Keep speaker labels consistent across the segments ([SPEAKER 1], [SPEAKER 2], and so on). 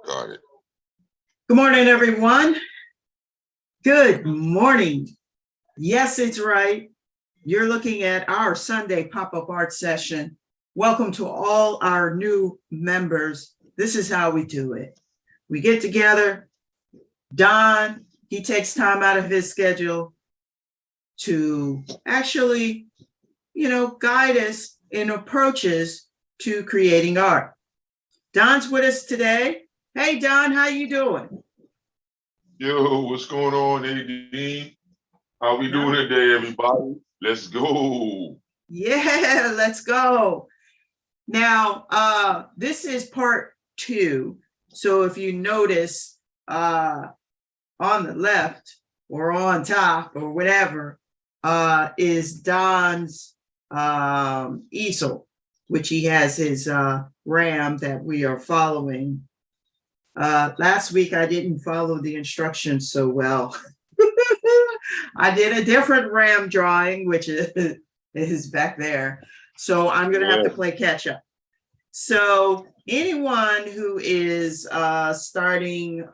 [SPEAKER 1] Got it.
[SPEAKER 2] Good morning, everyone. Good morning. Yes, it's right. You're looking at our Sunday pop-up art session. Welcome to all our new members. This is how we do it. We get together. Don, he takes time out of his schedule to actually, guide us in approaches to creating art. Don's with us today. Hey, Don, how you doing?
[SPEAKER 1] Yo, what's going on, AD? How we doing today, everybody? Let's go.
[SPEAKER 2] Yeah, let's go. Now, this is part 2. So if you notice on the left or on top or whatever is Don's easel, which he has his RAM that we are following. Last week, I didn't follow the instructions so well. I did a different RAM drawing, which is back there. So I'm going to have to play catch up. So anyone who is starting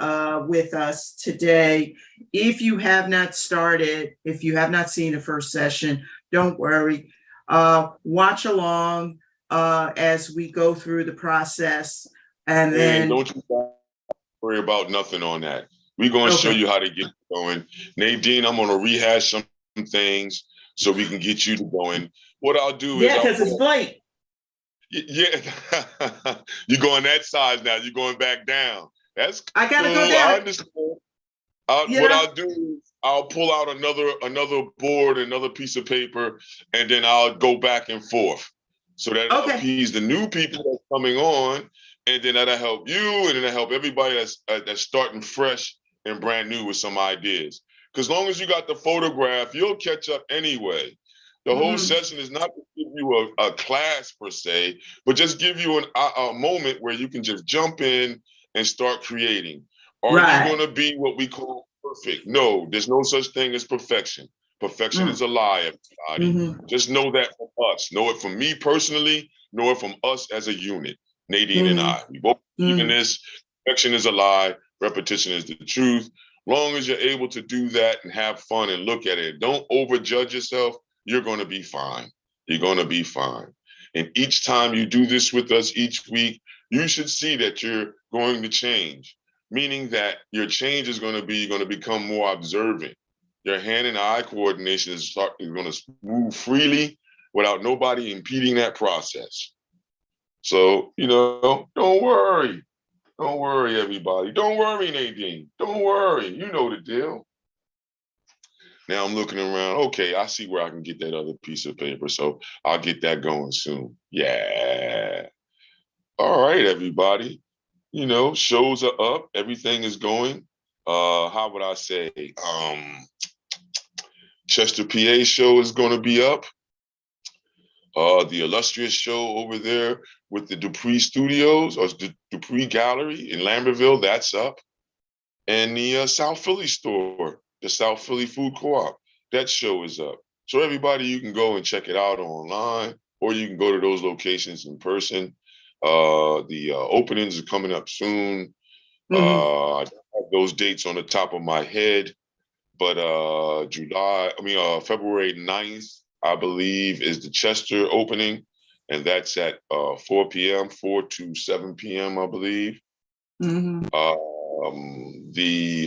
[SPEAKER 2] with us today, if you have not started, if you have not seen the first session, don't worry. Watch along as we go through the process. And then
[SPEAKER 1] don't you worry about nothing on that. We're going to show you how to get going. Nadine, I'm going to rehash some things so we can get you to going. What I'll do is
[SPEAKER 2] because it's blank.
[SPEAKER 1] Yeah, you're going that size now. You're going back down. That's cool.
[SPEAKER 2] I gotta go down.
[SPEAKER 1] I understand. What I'll do is I'll pull out another board, another piece of paper, and then I'll go back and forth. So that'll appease the new people that's coming on, and then that'll help you, and then that'll help everybody that's starting fresh and brand new with some ideas. Because as long as you got the photograph, you'll catch up anyway. The whole session is not to give you a class per se, but just give you a moment where you can just jump in and start creating. Are you going to be what we call perfect? No, there's no such thing as perfection. Perfection is a lie, everybody. Just know that from us. Know it from me personally. Know it from us as a unit, Nadine and I. We both believe in this. Perfection is a lie. Repetition is the truth. Long as you're able to do that and have fun and look at it, don't overjudge yourself. You're going to be fine. You're going to be fine. And each time you do this with us each week, you should see that you're going to change, meaning that your change is going to be, you're going to become more observant. Your hand and eye coordination is going to move freely without nobody impeding that process. So, don't worry. Don't worry, everybody. Don't worry, Nadine. Don't worry. You know the deal. Now I'm looking around. Okay, I see where I can get that other piece of paper. So I'll get that going soon. Yeah. All right, everybody. Shows are up. Everything is going. How would I say? Chester, PA show is going to be up. The illustrious show over there with the Dupree Studios or the Dupree Gallery in Lambertville, that's up. And the South Philly store, the South Philly Food Co-op, that show is up. So everybody, you can go and check it out online, or you can go to those locations in person. The openings are coming up soon. I don't have those dates on the top of my head, but February 9th, I believe, is the Chester opening, and that's at 4 p.m., 4 to 7 p.m., I believe. The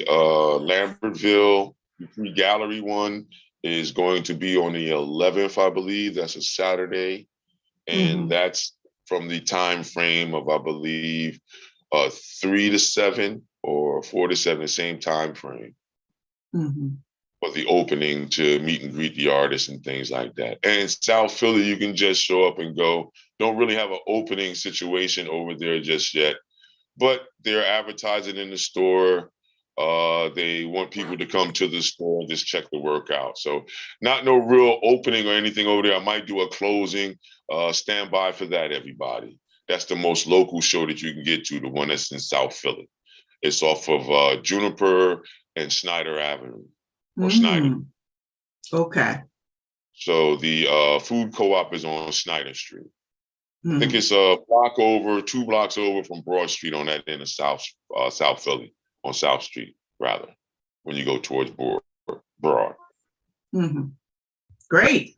[SPEAKER 1] Lambertville Dupree Gallery one is going to be on the 11th, I believe. That's a Saturday. And that's from the time frame of, I believe, 3 to 7 or 4 to 7, same time frame. For the opening to meet and greet the artists and things like that. And in South Philly, you can just show up and go. Don't really have an opening situation over there just yet, but they're advertising in the store. They want people to come to the store and just check the work out. So not no real opening or anything over there. I might do a closing. Stand by for that, everybody. That's the most local show that you can get to, the one that's in South Philly. It's off of Juniper and Snyder Avenue. Or Snyder.
[SPEAKER 2] Okay.
[SPEAKER 1] So the food co-op is on Snyder Street. I think it's a block over, 2 blocks over from Broad Street on that end of South Philly, on South Street, rather, when you go towards Broad.
[SPEAKER 2] Great.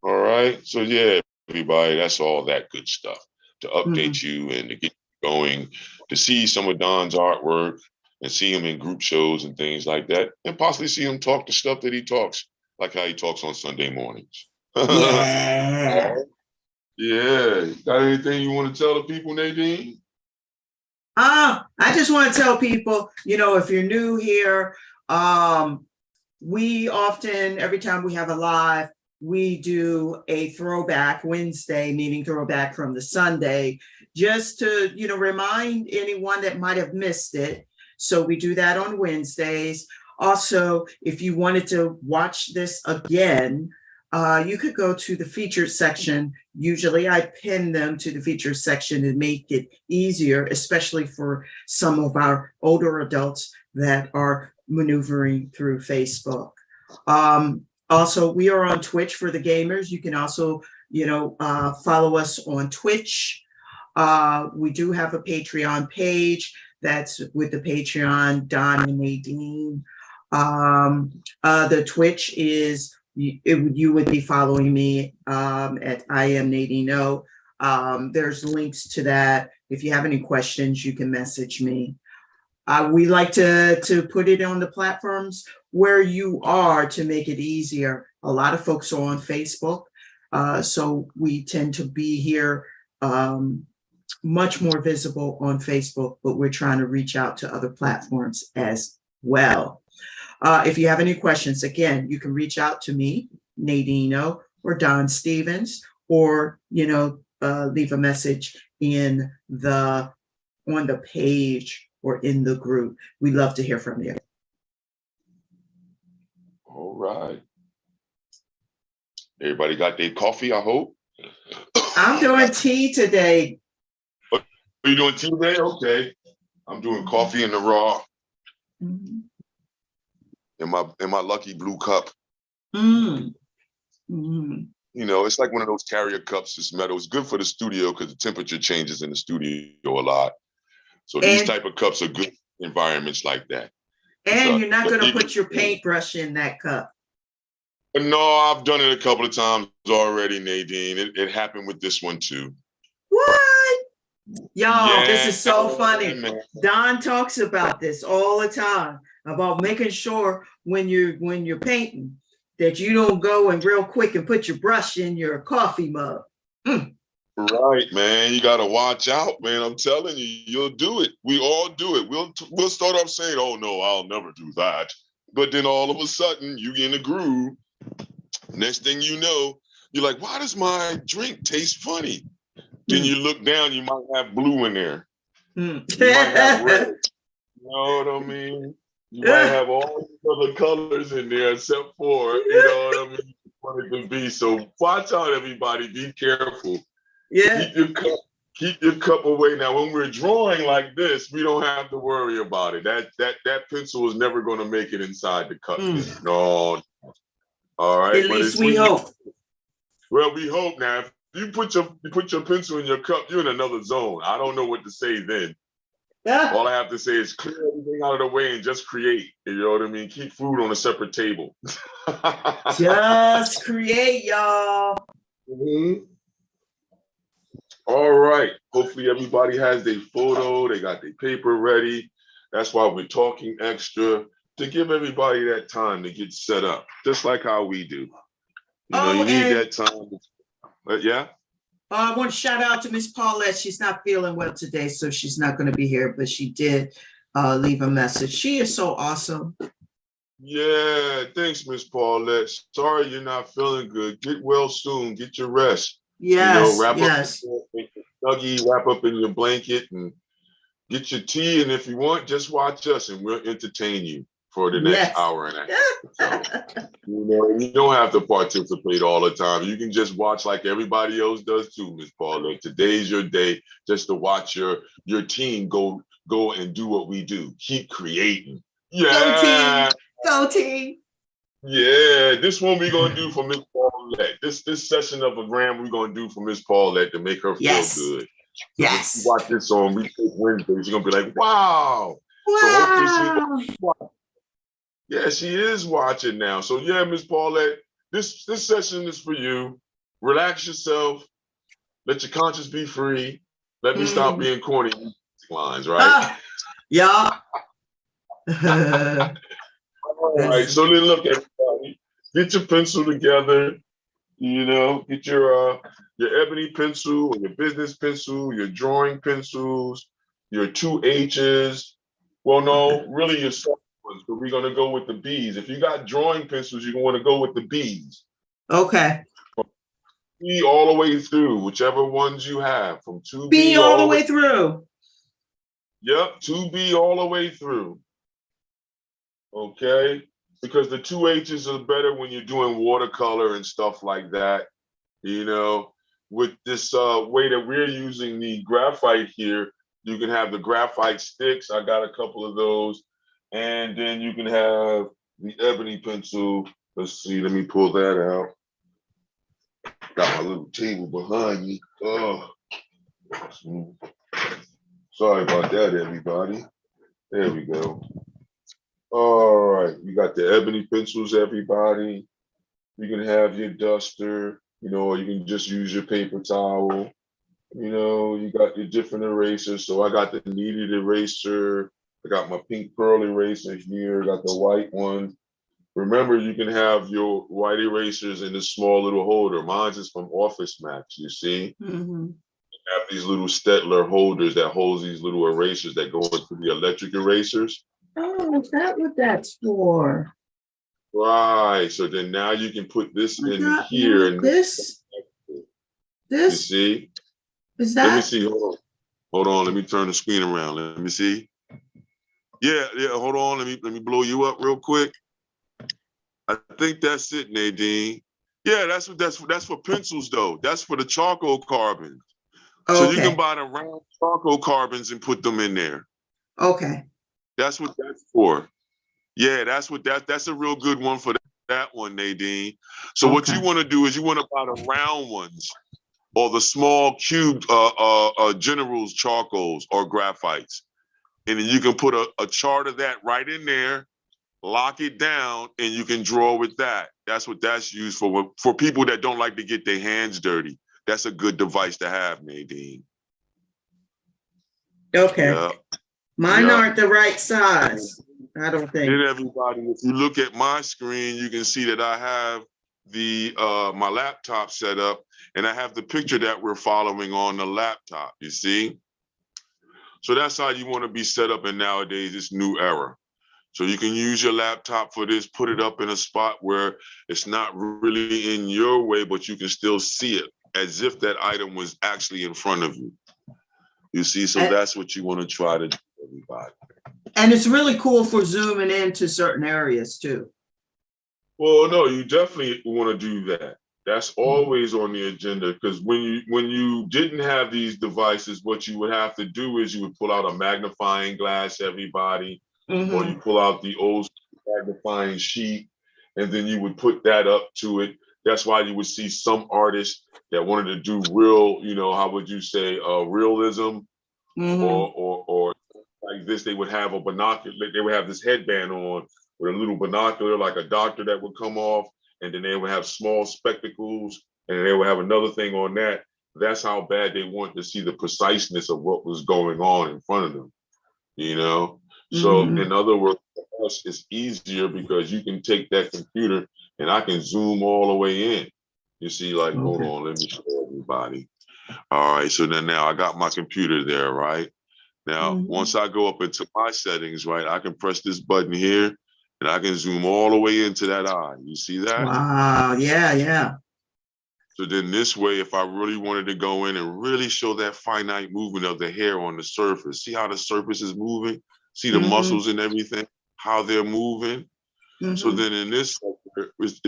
[SPEAKER 1] All right. So yeah, everybody, that's all that good stuff to update you and to get you going, to see some of Don's artwork and see him in group shows and things like that, and possibly see him talk the stuff that he talks, like how he talks on Sunday mornings.
[SPEAKER 2] Yeah.
[SPEAKER 1] Yeah. Got anything you want to tell the people, Nadine?
[SPEAKER 2] I just want to tell people, if you're new here, we often, every time we have a live, we do a throwback Wednesday, meaning throwback from the Sunday, just to, remind anyone that might have missed it. So we do that on Wednesdays. Also, if you wanted to watch this again, you could go to the featured section. Usually I pin them to the featured section to make it easier, especially for some of our older adults that are maneuvering through Facebook. Also, we are on Twitch for the gamers. You can also, follow us on Twitch. We do have a Patreon page. That's with the Patreon, Don and Nadine. The Twitch is, you would be following me at iam.nadineo. There's links to that. If you have any questions, you can message me. We like to put it on the platforms where you are to make it easier. A lot of folks are on Facebook, so we tend to be here much more visible on Facebook, but we're trying to reach out to other platforms as well. If you have any questions, again, you can reach out to me, Nadineo, or Don Stephens, or leave a message on the page or in the group. We'd love to hear from you.
[SPEAKER 1] All right. Everybody got their coffee, I hope?
[SPEAKER 2] I'm doing tea today.
[SPEAKER 1] Are you doing tea today? Okay. I'm doing coffee in the raw. In my lucky blue cup. It's like one of those carrier cups. It's metal. It's good for the studio because the temperature changes in the studio a lot. So these type of cups are good in environments like that.
[SPEAKER 2] And you're not going to put your paintbrush in that cup.
[SPEAKER 1] No, I've done it a couple of times already, Nadine. It happened with this one too.
[SPEAKER 2] What? Y'all, this is so funny. Man. Don talks about this all the time, about making sure when you're painting that you don't go and real quick and put your brush in your coffee mug.
[SPEAKER 1] Right, man. You got to watch out, man. I'm telling you, you'll do it. We all do it. We'll start off saying, oh, no, I'll never do that. But then all of a sudden, you get in a groove. Next thing you know, you're like, why does my drink taste funny? Then you look down, you might have blue in there. You might have red. You know what I mean? You might have all these other colors in there except for, you know what I mean, what it can be. So watch out, everybody. Be careful.
[SPEAKER 2] Yeah.
[SPEAKER 1] Keep your cup away. Now, when we're drawing like this, we don't have to worry about it. That pencil is never going to make it inside the cup. No. All right.
[SPEAKER 2] At least we hope.
[SPEAKER 1] Well, we hope. Now, if you put your pencil in your cup, you're in another zone. I don't know what to say then. All I have to say is clear everything out of the way and just create. You know what I mean? Keep food on a separate table.
[SPEAKER 2] Just create, y'all.
[SPEAKER 1] All right. Hopefully everybody has their photo. They got their paper ready. That's why we're talking extra, to give everybody that time to get set up, just like how we do. You need that time. Yeah?
[SPEAKER 2] I want to shout out to Miss Paulette. She's not feeling well today, so she's not going to be here, but she did leave a message. She is so awesome.
[SPEAKER 1] Yeah, thanks, Miss Paulette. Sorry you're not feeling good. Get well soon. Get your rest.
[SPEAKER 2] Yes,
[SPEAKER 1] wrap
[SPEAKER 2] yes.
[SPEAKER 1] up in your snuggie, wrap up in your blanket, and get your tea. And if you want, just watch us, and we'll entertain you for the next hour and a half. So, you don't have to participate all the time. You can just watch like everybody else does too, Miss Paula. Today's your day just to watch your team go and do what we do. Keep creating. Yeah.
[SPEAKER 2] Go team.
[SPEAKER 1] Yeah, this one we're gonna do for Miss Paulette. This session of a gram we're gonna do for Miss Paulette to make her feel good. So when you watch this on Replay Wednesday, she's gonna be like, wow. So hopefully she is watching now. So yeah, Miss Paulette, this session is for you. Relax yourself. Let your conscience be free. Let me stop being corny lines, right?
[SPEAKER 2] Yeah.
[SPEAKER 1] All right. So then look, everybody, get your pencil together. You know, get your ebony pencil or your business pencil, your drawing pencils, your 2H's. Well, no, really your soft ones, but we're gonna go with the B's. If you got drawing pencils, you're gonna go with the B's.
[SPEAKER 2] Okay.
[SPEAKER 1] B all the way through, whichever ones you have, from 2B
[SPEAKER 2] B all the way through.
[SPEAKER 1] Yep, 2B all the way through. Okay, because the 2H's are better when you're doing watercolor and stuff like that. You know, with this way that we're using the graphite here, you can have the graphite sticks. I got a couple of those. And then you can have the ebony pencil. Let's see, let me pull that out. Got my little table behind me. Oh, sorry about that, everybody. There we go. All right, you got the ebony pencils, everybody. You can have your duster, you know, or you can just use your paper towel. You know, you got your different erasers. So I got the kneaded eraser. I got my pink pearl eraser here. I got the white one. Remember, you can have your white erasers in this small little holder. Mine's is from Office Max, you see? You have these little Stettler holders that holds these little erasers that go into the electric erasers.
[SPEAKER 2] Oh, is that what that's for?
[SPEAKER 1] Right. So then now you can put this in here. And
[SPEAKER 2] this?
[SPEAKER 1] You see?
[SPEAKER 2] Is that?
[SPEAKER 1] Let me see. Hold on. Let me turn the screen around. Let me see. Yeah. Hold on. Let me blow you up real quick. I think that's it, Nadine. Yeah, that's for pencils though. That's for the charcoal carbons. So you can buy the round charcoal carbons and put them in there.
[SPEAKER 2] Okay.
[SPEAKER 1] That's what that's for. Yeah, that's a real good one for that one, Nadine. So what you want to do is you want to buy the round ones or the small cube generals charcoals or graphites. And then you can put a chart of that right in there, lock it down, and you can draw with that. That's what that's used for people that don't like to get their hands dirty. That's a good device to have, Nadine.
[SPEAKER 2] Okay. Yeah. Mine aren't the right size, I don't think.
[SPEAKER 1] And everybody, if you look at my screen, you can see that I have the my laptop set up, and I have the picture that we're following on the laptop, you see? So that's how you want to be set up in nowadays, this new era. So you can use your laptop for this, put it up in a spot where it's not really in your way, but you can still see it as if that item was actually in front of you. You see, so that's what you want to try to do, everybody.
[SPEAKER 2] And it's really cool for zooming into certain areas too.
[SPEAKER 1] Well, no, you definitely want to do that. That's always on the agenda, because when you didn't have these devices, what you would have to do is you would pull out a magnifying glass, everybody, or you pull out the old magnifying sheet, and then you would put that up to it. That's why you would see some artists that wanted to do real, you know, how would you say, realism, or like this, they would have a binocular, they would have this headband on with a little binocular, like a doctor that would come off, and then they would have small spectacles, and they would have another thing on that. That's how bad they want to see the preciseness of what was going on in front of them, you know? So in other words, for us, it's easier because you can take that computer and I can zoom all the way in. You see, like, hold on, let me show everybody. All right, so then now I got my computer there, right? Now, once I go up into my settings, right, I can press this button here and I can zoom all the way into that eye. You see that?
[SPEAKER 2] Wow, yeah.
[SPEAKER 1] So then this way, if I really wanted to go in and really show that finite movement of the hair on the surface, see how the surface is moving? See the muscles and everything, how they're moving? So then in this,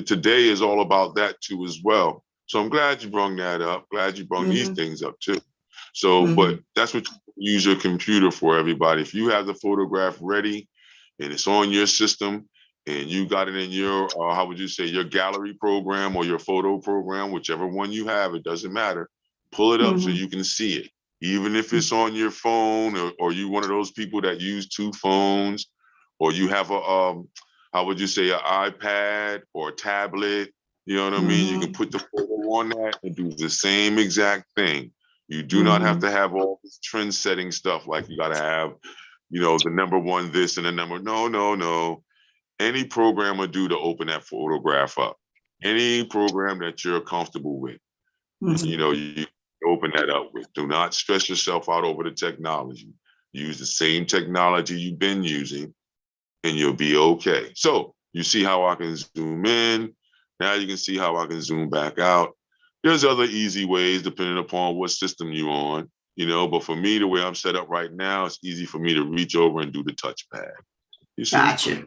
[SPEAKER 1] today is all about that too as well. So I'm glad you brought that up. Glad you brought these things up too. So, but that's what you use your computer for, everybody. If you have the photograph ready and it's on your system and you got it in your, how would you say, your gallery program or your photo program, whichever one you have, it doesn't matter. Pull it up so you can see it. Even if it's on your phone, or you one of those people that use 2 phones, or you have a, how would you say, an iPad or a tablet, you know what I mean? You can put the photo on that and do the same exact thing. You do not have to have all this trend setting stuff like you got to have, you know, the number 1 this and the number, no. Any program will do to open that photograph up. Any program that you're comfortable with, you know, you open that up with. Do not stress yourself out over the technology. Use the same technology you've been using and you'll be okay. So you see how I can zoom in. Now you can see how I can zoom back out. There's other easy ways depending upon what system you're on, you know, but for me, the way I'm set up right now, it's easy for me to reach over and do the touchpad. You see?
[SPEAKER 2] Gotcha.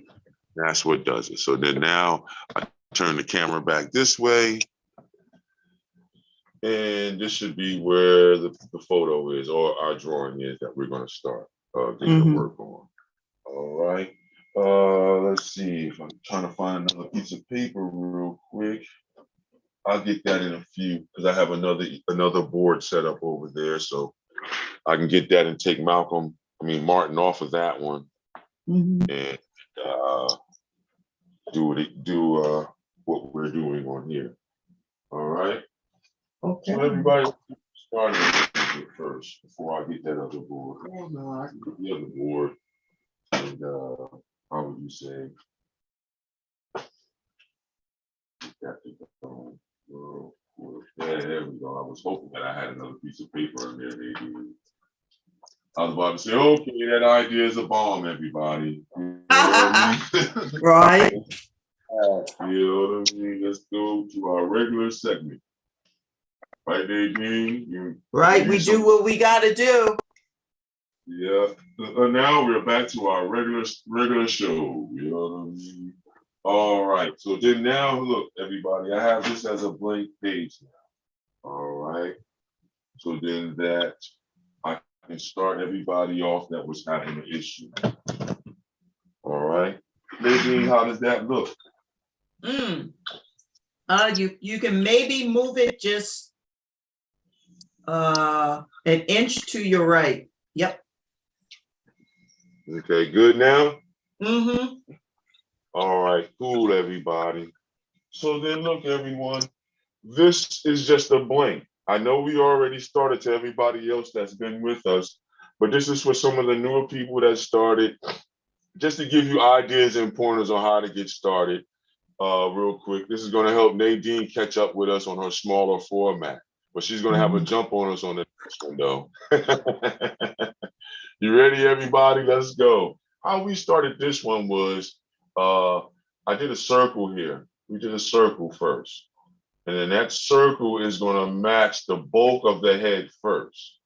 [SPEAKER 1] That's what does it. So then now I turn the camera back this way. And this should be where the photo is, or our drawing is that we're going to start getting to work on. All right. Let's see if I'm trying to find another piece of paper real quick. I'll get that in a few because I have another board set up over there, so I can get that and take Martin off of that one, and do what we're doing on here. All right. Okay. So everybody started first before I get that other board. Oh no, I can get the other board. And how would you say? Yeah, there we go. I was hoping that I had another piece of paper in there, maybe. I was about to say, okay, that idea is a bomb, everybody. You know
[SPEAKER 2] right.
[SPEAKER 1] You know what I mean? Let's go to our regular segment. Right, Nadine?
[SPEAKER 2] Right, we do what we got to do.
[SPEAKER 1] Yeah. Now we're back to our regular show. You know what I mean? All right. So then now, look, everybody, I have this as a blank page now. All right. So then that I can start everybody off that was having an issue. All right. Nadine, how does that look?
[SPEAKER 2] You can maybe move it just an inch to your right. Yep.
[SPEAKER 1] Okay, good now? All right, cool, everybody. So then look, everyone, this is just a blank. I know we already started to everybody else that's been with us, but this is for some of the newer people that started, just to give you ideas and pointers on how to get started real quick. This is gonna help Nadine catch up with us on her smaller format, but she's gonna have a jump on us on the next one though. You ready, everybody? Let's go. How we started this one was, I did a circle here. We did a circle first. And then that circle is going to match the bulk of the head first.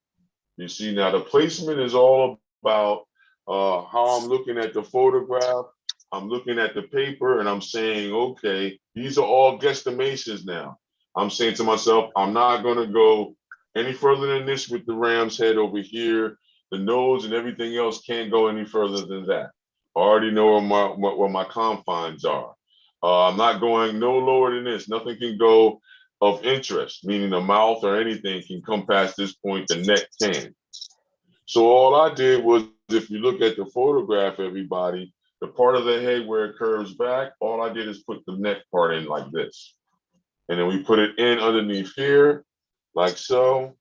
[SPEAKER 1] You see, now the placement is all about how I'm looking at the photograph. I'm looking at the paper and I'm saying, okay, these are all guesstimations now. I'm saying to myself, I'm not going to go any further than this with the ram's head over here. The nose and everything else can't go any further than that. I already know where my confines are. I'm not going no lower than this. Nothing can go of interest, meaning the mouth or anything can come past this point, the neck can. So all I did was, if you look at the photograph, everybody, the part of the head where it curves back, all I did is put the neck part in like this. And then we put it in underneath here, like so.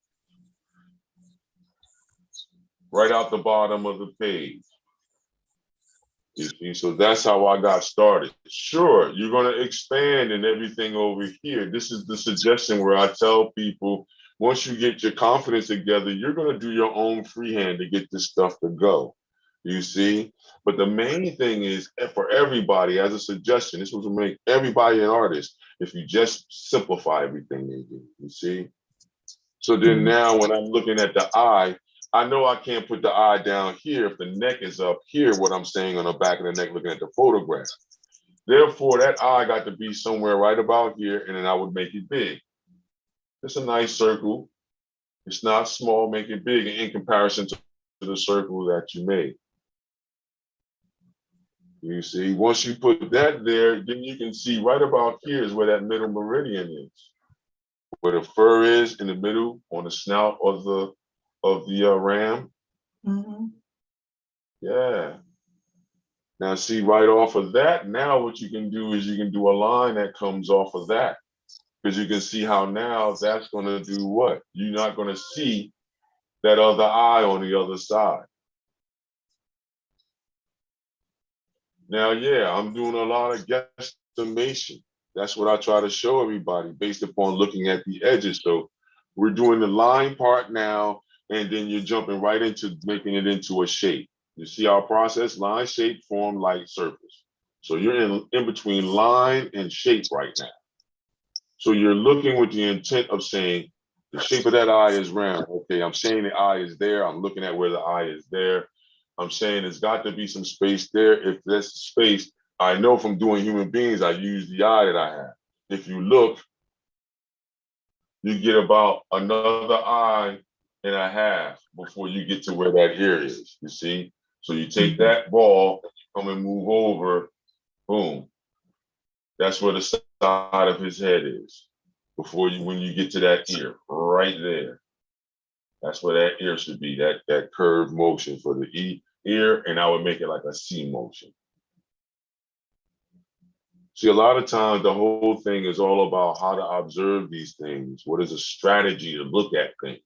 [SPEAKER 1] Right out the bottom of the page. You see, so that's how I got started. Sure, you're going to expand and everything over here. This is the suggestion where I tell people, once you get your confidence together, you're going to do your own freehand to get this stuff to go. You see, but the main thing is for everybody, as a suggestion, this will make everybody an artist if you just simplify everything they do. You see, so then now when I'm looking at the eye, I know I can't put the eye down here if the neck is up here, what I'm saying on the back of the neck looking at the photograph. Therefore, that eye got to be somewhere right about here, and then I would make it big. It's a nice circle. It's not small, make it big in comparison to the circle that you made. You see, once you put that there, then you can see right about here is where that middle meridian is, where the fur is in the middle on the snout of the ram.
[SPEAKER 2] Mm-hmm.
[SPEAKER 1] Yeah. Now see right off of that, now what you can do is you can do a line that comes off of that. Because you can see how now that's going to do what? You're not going to see that other eye on the other side. Now, yeah, I'm doing a lot of guesstimation. That's what I try to show everybody based upon looking at the edges. So we're doing the line part now, and then you're jumping right into making it into a shape. You see our process? Line, shape, form, light, surface. So you're in between line and shape right now. So you're looking with the intent of saying, the shape of that eye is round. Okay, I'm saying the eye is there. I'm looking at where the eye is there. I'm saying there's got to be some space there. If there's space, I know from doing human beings, I use the eye that I have. If you look, you get about another eye and a half before you get to where that ear is, you see? So you take that ball, come and move over, boom. That's where the side of his head is. Before you, when you get to that ear, right there. That's where that ear should be, that curved motion for the ear, and I would make it like a C motion. See, a lot of times the whole thing is all about how to observe these things. What is a strategy to look at things?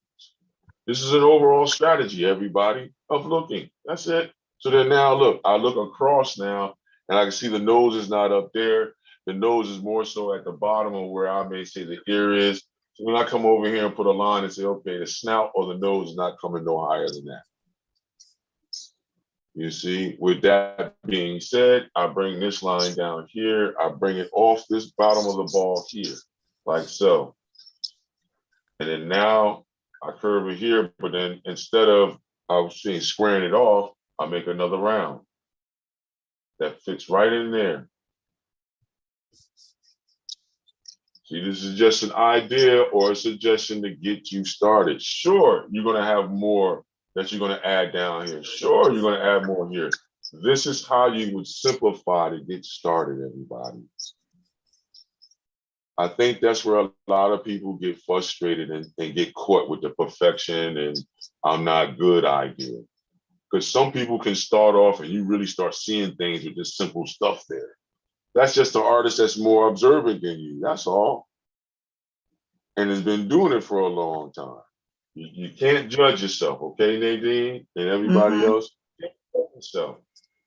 [SPEAKER 1] This is an overall strategy, everybody, of looking. That's it. So then now look, I look across now, and I can see the nose is not up there. The nose is more so at the bottom of where I may say the ear is. So when I come over here and put a line and say, okay, the snout or the nose is not coming no higher than that. You see, with that being said, I bring this line down here. I bring it off this bottom of the ball here, like so. And then now I curve it here, but then instead of, I was saying, squaring it off, I make another round that fits right in there. See, this is just an idea or a suggestion to get you started. Sure, you're going to have more that you're going to add down here. Sure, you're going to add more here. This is how you would simplify to get started, everybody. I think that's where a lot of people get frustrated and get caught with the perfection and I'm not good idea. Because some people can start off and you really start seeing things with this simple stuff there. That's just the artist that's more observant than you. That's all. And has been doing it for a long time. You can't judge yourself, okay, Nadine, and everybody else. You can't judge yourself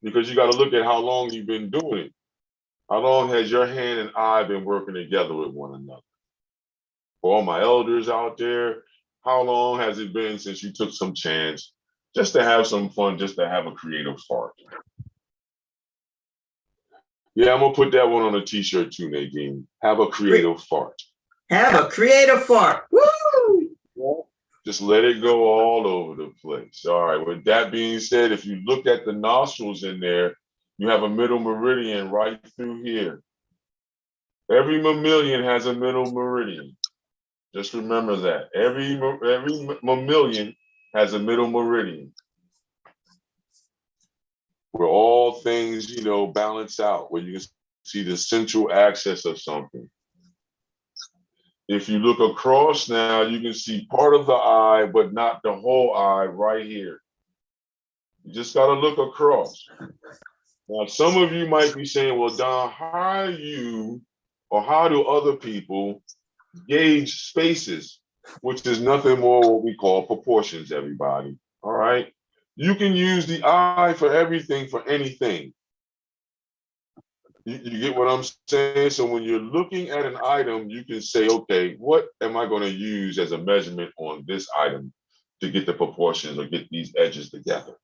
[SPEAKER 1] because you got to look at how long you've been doing it. How long has your hand and eye been working together with one another? For all my elders out there, how long has it been since you took some chance just to have some fun, just to have a creative fart? Yeah, I'm gonna put that one on a t-shirt too, Nadine. Have a creative fart.
[SPEAKER 2] Have a creative fart. Woo!
[SPEAKER 1] Just let it go all over the place. All right, with that being said, if you look at the nostrils in there, you have a middle meridian right through here. Every mammalian has a middle meridian. Just remember that. Every mammalian has a middle meridian. Where all things, you know, balance out, where you can see the central axis of something. If you look across now, you can see part of the eye, but not the whole eye right here. You just got to look across. Now, some of you might be saying, well, Don, how do other people gauge spaces, which is nothing more what we call proportions, everybody, all right? You can use the eye for everything, for anything. You get what I'm saying? So when you're looking at an item, you can say, okay, what am I going to use as a measurement on this item to get the proportions or get these edges together?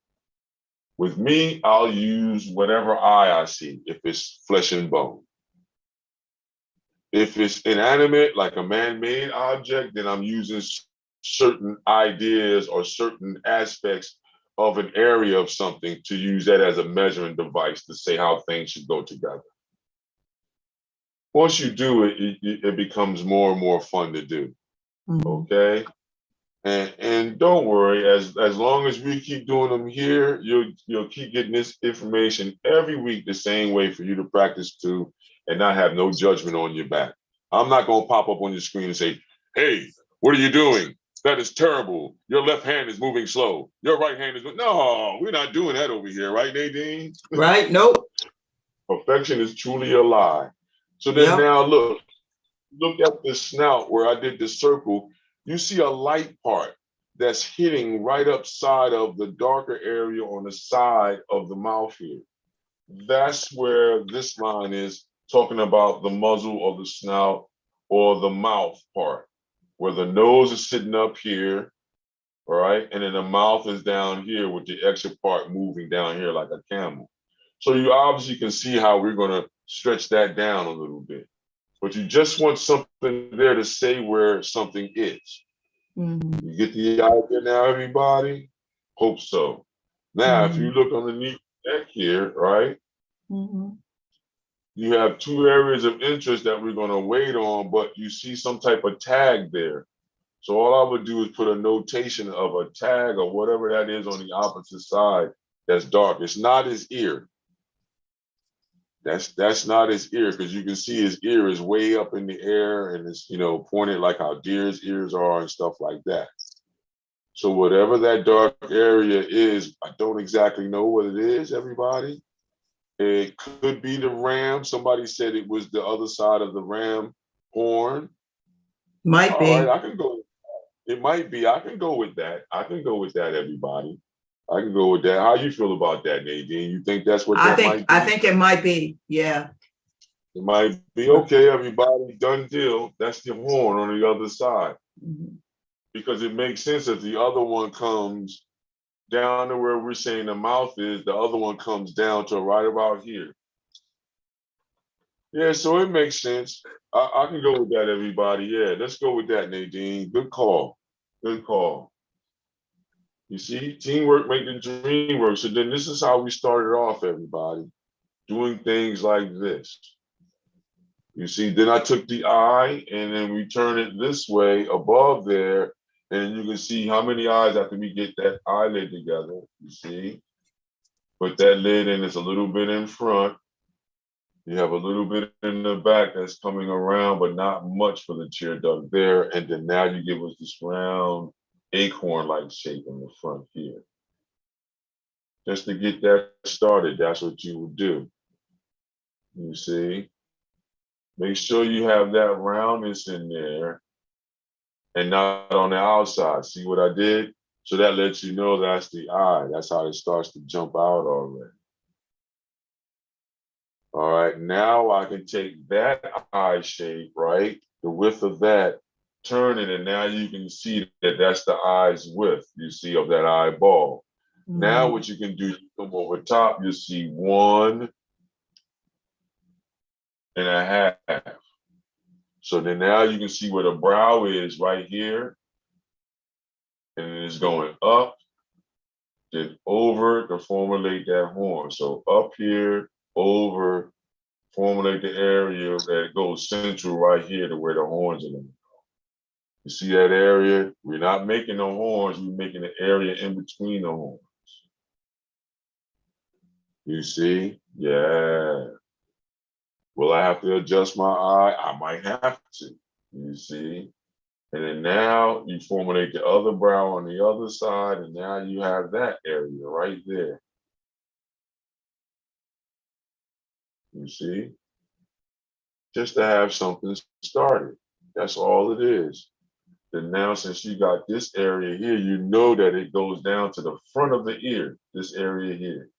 [SPEAKER 1] With me, I'll use whatever eye I see, if it's flesh and bone. If it's inanimate, like a man-made object, then I'm using certain ideas or certain aspects of an area of something to use that as a measuring device to say how things should go together. Once you do it, it becomes more and more fun to do, okay? And don't worry, as long as we keep doing them here, you'll keep getting this information every week the same way for you to practice too, and not have no judgment on your back. I'm not gonna pop up on your screen and say, "Hey, what are you doing? That is terrible. Your left hand is moving slow. Your right hand is no. We're not doing that over here, right, Nadine?
[SPEAKER 2] Right? Nope.
[SPEAKER 1] Perfection is truly a lie. So then now look at the snout where I did the circle. You see a light part that's hitting right upside of the darker area on the side of the mouth here. That's where this line is talking about the muzzle of the snout or the mouth part, where the nose is sitting up here, all right? And then the mouth is down here with the extra part moving down here like a camel. So you obviously can see how we're gonna stretch that down a little bit. But you just want something there to say where something is. Mm-hmm. You get the idea now, everybody? Hope so. Now, if you look underneath the neck here, right? Mm-hmm. You have two areas of interest that we're going to wait on, but you see some type of tag there. So all I would do is put a notation of a tag or whatever that is on the opposite side that's dark. It's not his ear. That's not his ear, because you can see his ear is way up in the air and it's, pointed like how deer's ears are and stuff like that. So whatever that dark area is, I don't exactly know what it is, everybody. It could be the ram. Somebody said it was the other side of the ram horn.
[SPEAKER 2] Might be.
[SPEAKER 1] All right, I can go. It might be. I can go with that. I can go with that, everybody. I can go with that. How you feel about that, Nadine? You think that's what that might be?
[SPEAKER 2] I think it might be. Yeah.
[SPEAKER 1] It might be. Okay, everybody. Done deal. That's the horn on the other side. Mm-hmm. Because it makes sense if the other one comes down to where we're saying the mouth is, the other one comes down to right about here. Yeah, so it makes sense. I can go with that, everybody. Yeah, let's go with that, Nadine. Good call. Good call. You see, teamwork make the dream work. So then this is how we started off, everybody, doing things like this. You see, then I took the eye and then we turn it this way above there, and you can see how many eyes after we get that eyelid together. You see, put that lid in, it's a little bit in front. You have a little bit in the back that's coming around, but not much for the chair duct there. And then now you give us this round acorn-like shape in the front here. Just to get that started, that's what you would do. You see? Make sure you have that roundness in there and not on the outside. See what I did? So that lets you know that's the eye. That's how it starts to jump out already. All right, now I can take that eye shape, right? The width of that, turn it, and now you can see that that's the eye's width, you see, of that eyeball. Mm-hmm. Now what you can do, you come over top, you see 1.5. So then now you can see where the brow is right here. And it's going up, then over to formulate that horn. So up here, over, formulate the area that goes central right here to where the horns are going to go. You see that area? We're not making the horns, we're making the area in between the horns. You see? Yeah. Will I have to adjust my eye? I might have to. You see? And then now you formulate the other brow on the other side, and now you have that area right there. You see? Just to have something started. That's all it is. Then now, since you got this area here, you know that it goes down to the front of the ear, this area here.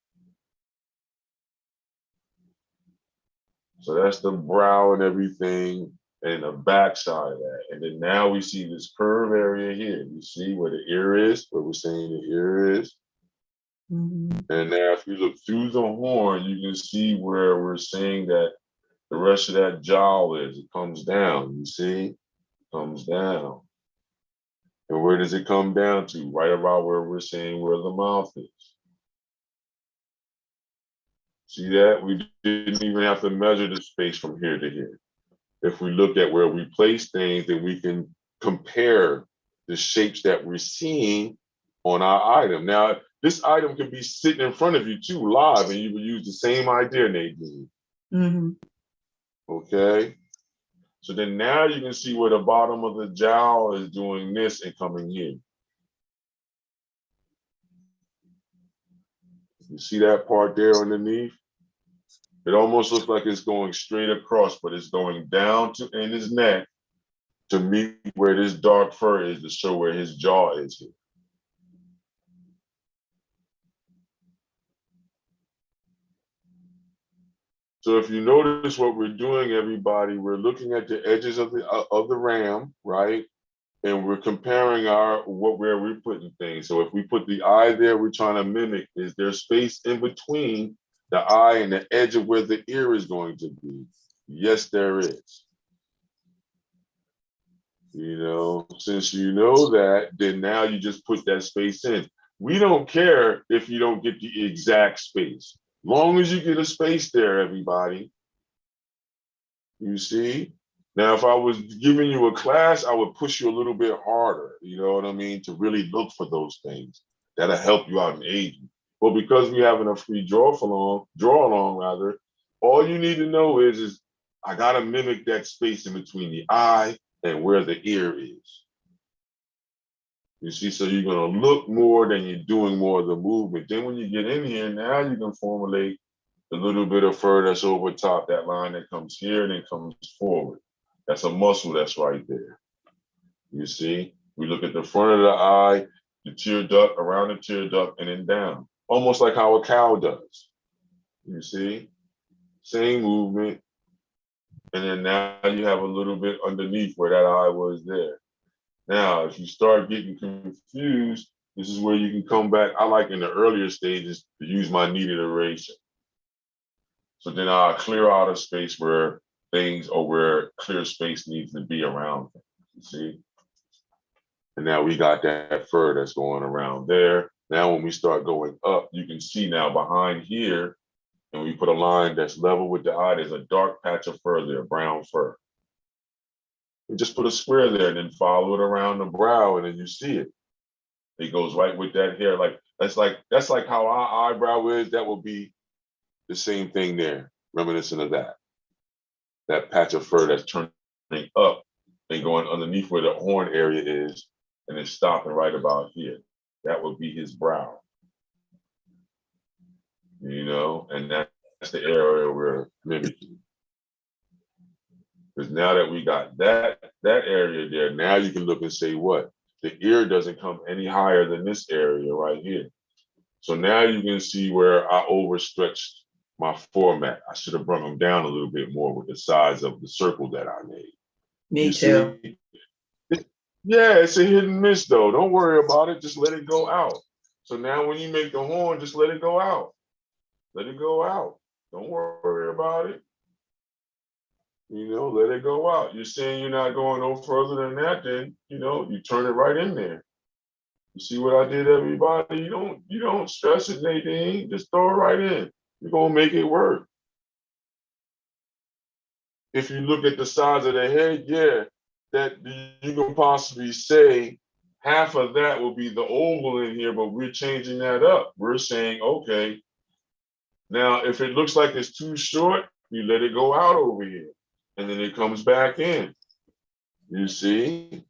[SPEAKER 1] So that's the brow and everything, and the back side of that. And then now we see this curve area here. You see where the ear is, where we're saying the ear is. Mm-hmm. And now if you look through the horn, you can see where we're saying that the rest of that jowl is. It comes down, you see? It comes down. And where does it come down to? Right about where we're saying where the mouth is. See that? We didn't even have to measure the space from here to here. If we look at where we place things, then we can compare the shapes that we're seeing on our item. Now, this item could be sitting in front of you too, live, and you would use the same idea, Nadine.
[SPEAKER 2] Mm-hmm.
[SPEAKER 1] Okay. So then now you can see where the bottom of the jowl is doing this and coming here. You see that part there underneath? It almost looks like it's going straight across, but it's going down to in his neck to meet where this dark fur is to show where his jaw is here. So if you notice what we're doing, everybody, we're looking at the edges of the ram, right? And we're comparing where we're putting things. So if we put the eye there, we're trying to mimic, is there space in between the eye and the edge of where the ear is going to be? Yes, there is. You know, since you know that, then now you just put that space in. We don't care if you don't get the exact space. Long as you get a space there, everybody. You see? Now, if I was giving you a class, I would push you a little bit harder, you know what I mean, to really look for those things. That'll help you out in aging. But because we're having a free draw along rather, all you need to know is I gotta mimic that space in between the eye and where the ear is. You see, so you're gonna look more than you're doing more of the movement. Then when you get in here, now you can formulate the little bit of fur that's over top, that line that comes here and then comes forward. That's a muscle that's right there. You see, we look at the front of the eye, the tear duct, around the tear duct, and then down, almost like how a cow does. You see, same movement. And then now you have a little bit underneath where that eye was there. Now, if you start getting confused, this is where you can come back. I like in the earlier stages to use my kneaded erasure. So then I'll clear out a space where things or where clear space needs to be around things, you see? And now we got that fur that's going around there. Now when we start going up, you can see now behind here, and we put a line that's level with the eye, there's a dark patch of fur there, brown fur. We just put a square there and then follow it around the brow, and then you see it. It goes right with that hair. That's like how our eyebrow is. That will be the same thing there, reminiscent of that. That patch of fur that's turning up and going underneath where the horn area is, and it's stopping right about here. That would be his brow. You know, and that's the area we're mimicking. Because now that we got that area there, now you can look and say what? The ear doesn't come any higher than this area right here. So now you can see where I overstretched my format. I should have brought them down a little bit more with the size of the circle that I made.
[SPEAKER 2] Me too.
[SPEAKER 1] Yeah, it's a hit and miss though. Don't worry about it. Just let it go out. So now when you make the horn, just let it go out. Let it go out. Don't worry about it. You know, let it go out. You're saying you're not going no further than that, then, you know, you turn it right in there. You see what I did, everybody? You don't stress it, Nadine. Just throw it right in. You're gonna make it work. If you look at the size of the head, yeah, that you can possibly say half of that will be the oval in here, but we're changing that up. We're saying, okay, now if it looks like it's too short, you let it go out over here, and then it comes back in. You see?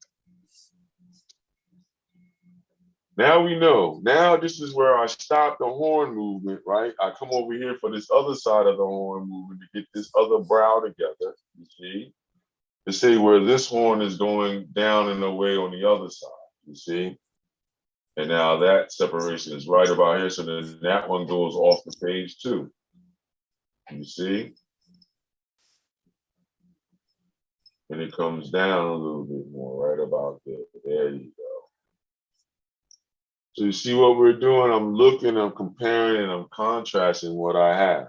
[SPEAKER 1] Now we know. Now this is where I stop the horn movement, right? I come over here for this other side of the horn movement to get this other brow together, you see? To see where this horn is going down and away on the other side, you see? And now that separation is right about here, so then that one goes off the page too. You see? And it comes down a little bit more, right about there. There you go. So you see what we're doing? I'm looking, I'm comparing, and I'm contrasting what I have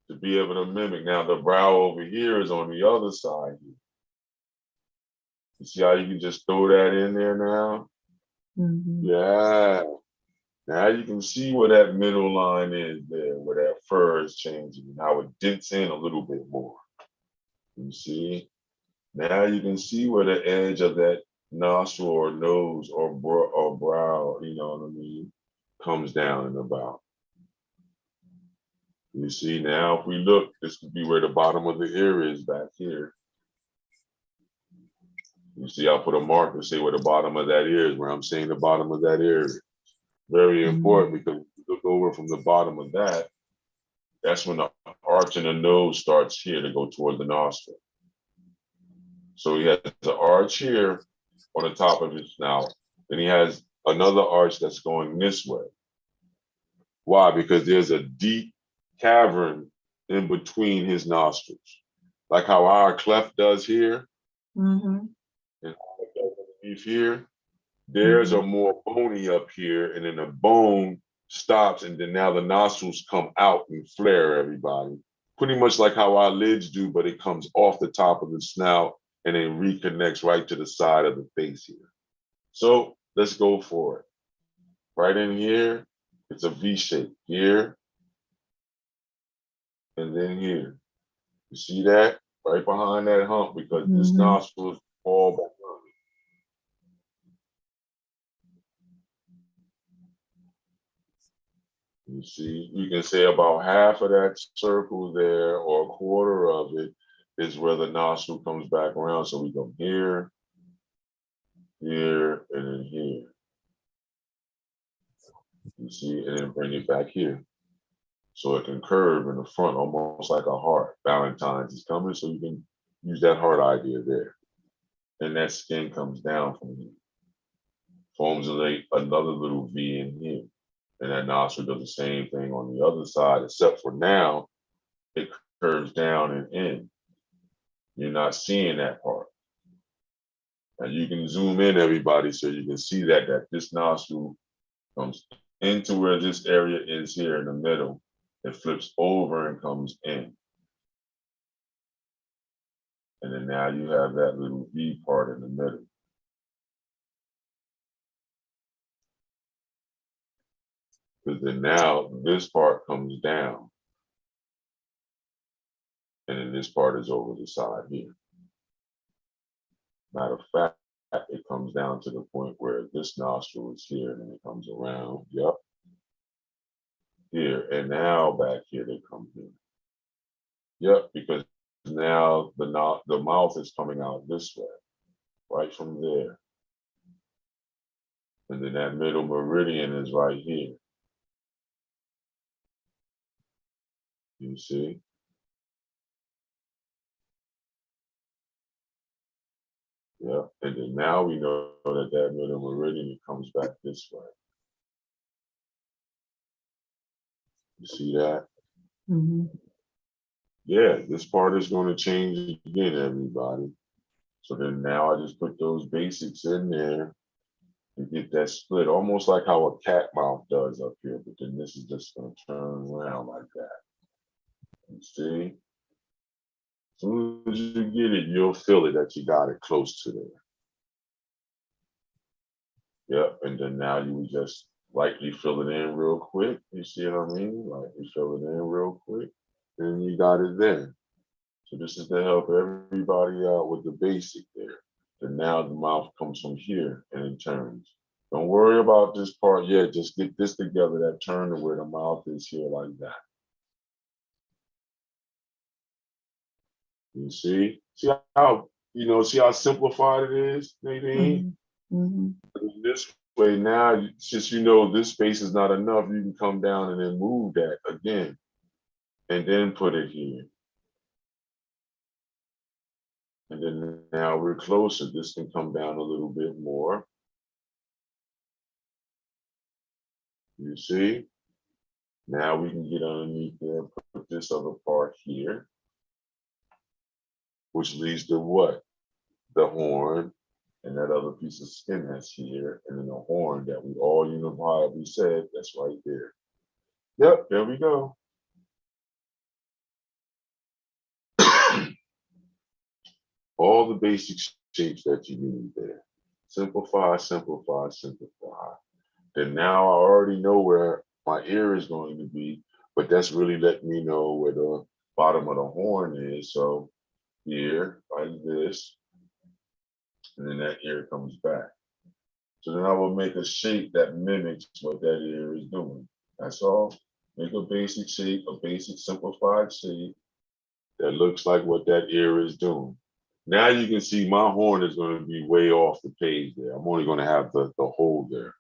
[SPEAKER 1] to be able to mimic. Now the brow over here is on the other side. You see how you can just throw that in there now? Mm-hmm. Yeah. Now you can see where that middle line is there, where that fur is changing, how it dents in a little bit more. You see? Now you can see where the edge of that nostril or nose or brow, you know what I mean, comes down and about. You see now, if we look, this could be where the bottom of the ear is back here. You see, I'll put a mark to say where the bottom of that ear is, where I'm saying the bottom of that ear is. Very important, because if you look over from the bottom of that, that's when the arch in the nose starts here to go toward the nostril. So he has an arch here on the top of his snout. Then he has another arch that's going this way. Why? Because there's a deep cavern in between his nostrils. Like how our cleft does here, and how it does underneath here. There's a more bony up here, and then the bone stops, and then now the nostrils come out and flare, everybody. Pretty much like how our lids do, but it comes off the top of the snout and then reconnects right to the side of the face here. So let's go for it. Right in here, it's a V shape. Here, and then here. You see that? Right behind that hump, because this nostril is all behind. You see, you can say about half of that circle there, or a quarter of it, is where the nostril comes back around. So we go here, here, and then here. You see, and then bring it back here. So it can curve in the front, almost like a heart. Valentine's is coming, so you can use that heart idea there. And that skin comes down from here. Forms another little V in here. And that nostril does the same thing on the other side, except for now, it curves down and in. You're not seeing that part. Now you can zoom in, everybody, so you can see that this nostril comes into where this area is here in the middle. It flips over and comes in. And then now you have that little V part in the middle. Because then now this part comes down. And then this part is over the side here. Matter of fact, it comes down to the point where this nostril is here and then it comes around. Yep. Here. And now back here they come here. Yep, because now the mouth is coming out this way, right from there. And then that middle meridian is right here. You see? Yeah, and then now we know that middle meridian comes back this way. You see that? Yeah, this part is going to change again, everybody. So then now I just put those basics in there and get that split, almost like how a cat mouth does up here, but then this is just going to turn around like that. You see? As soon as you get it, you'll feel it that you got it close to there. Yep, and then now you would just lightly fill it in real quick. You see what I mean? Lightly fill it in real quick, and you got it there. So this is to help everybody out with the basic there. And now the mouth comes from here and it turns. Don't worry about this part yet. Just get this together, that turn to where the mouth is here like that. You see? See how, see how simplified it is, Nadine? This way now, since you know this space is not enough, you can come down and then move that again and then put it here. And then now we're closer. This can come down a little bit more. You see? Now we can get underneath there and put this other part here, which leads to what? The horn and that other piece of skin that's here, and then the horn that we all unifiably said, that's right there. Yep, there we go. All the basic shapes that you need there. Simplify, simplify, simplify. Then now I already know where my ear is going to be, but that's really letting me know where the bottom of the horn is. So here, like this, and then that ear comes back. So then I will make a shape that mimics what that ear is doing. That's all. Make a basic shape, a basic simplified shape that looks like what that ear is doing. Now you can see my horn is going to be way off the page there. I'm only going to have the hole there.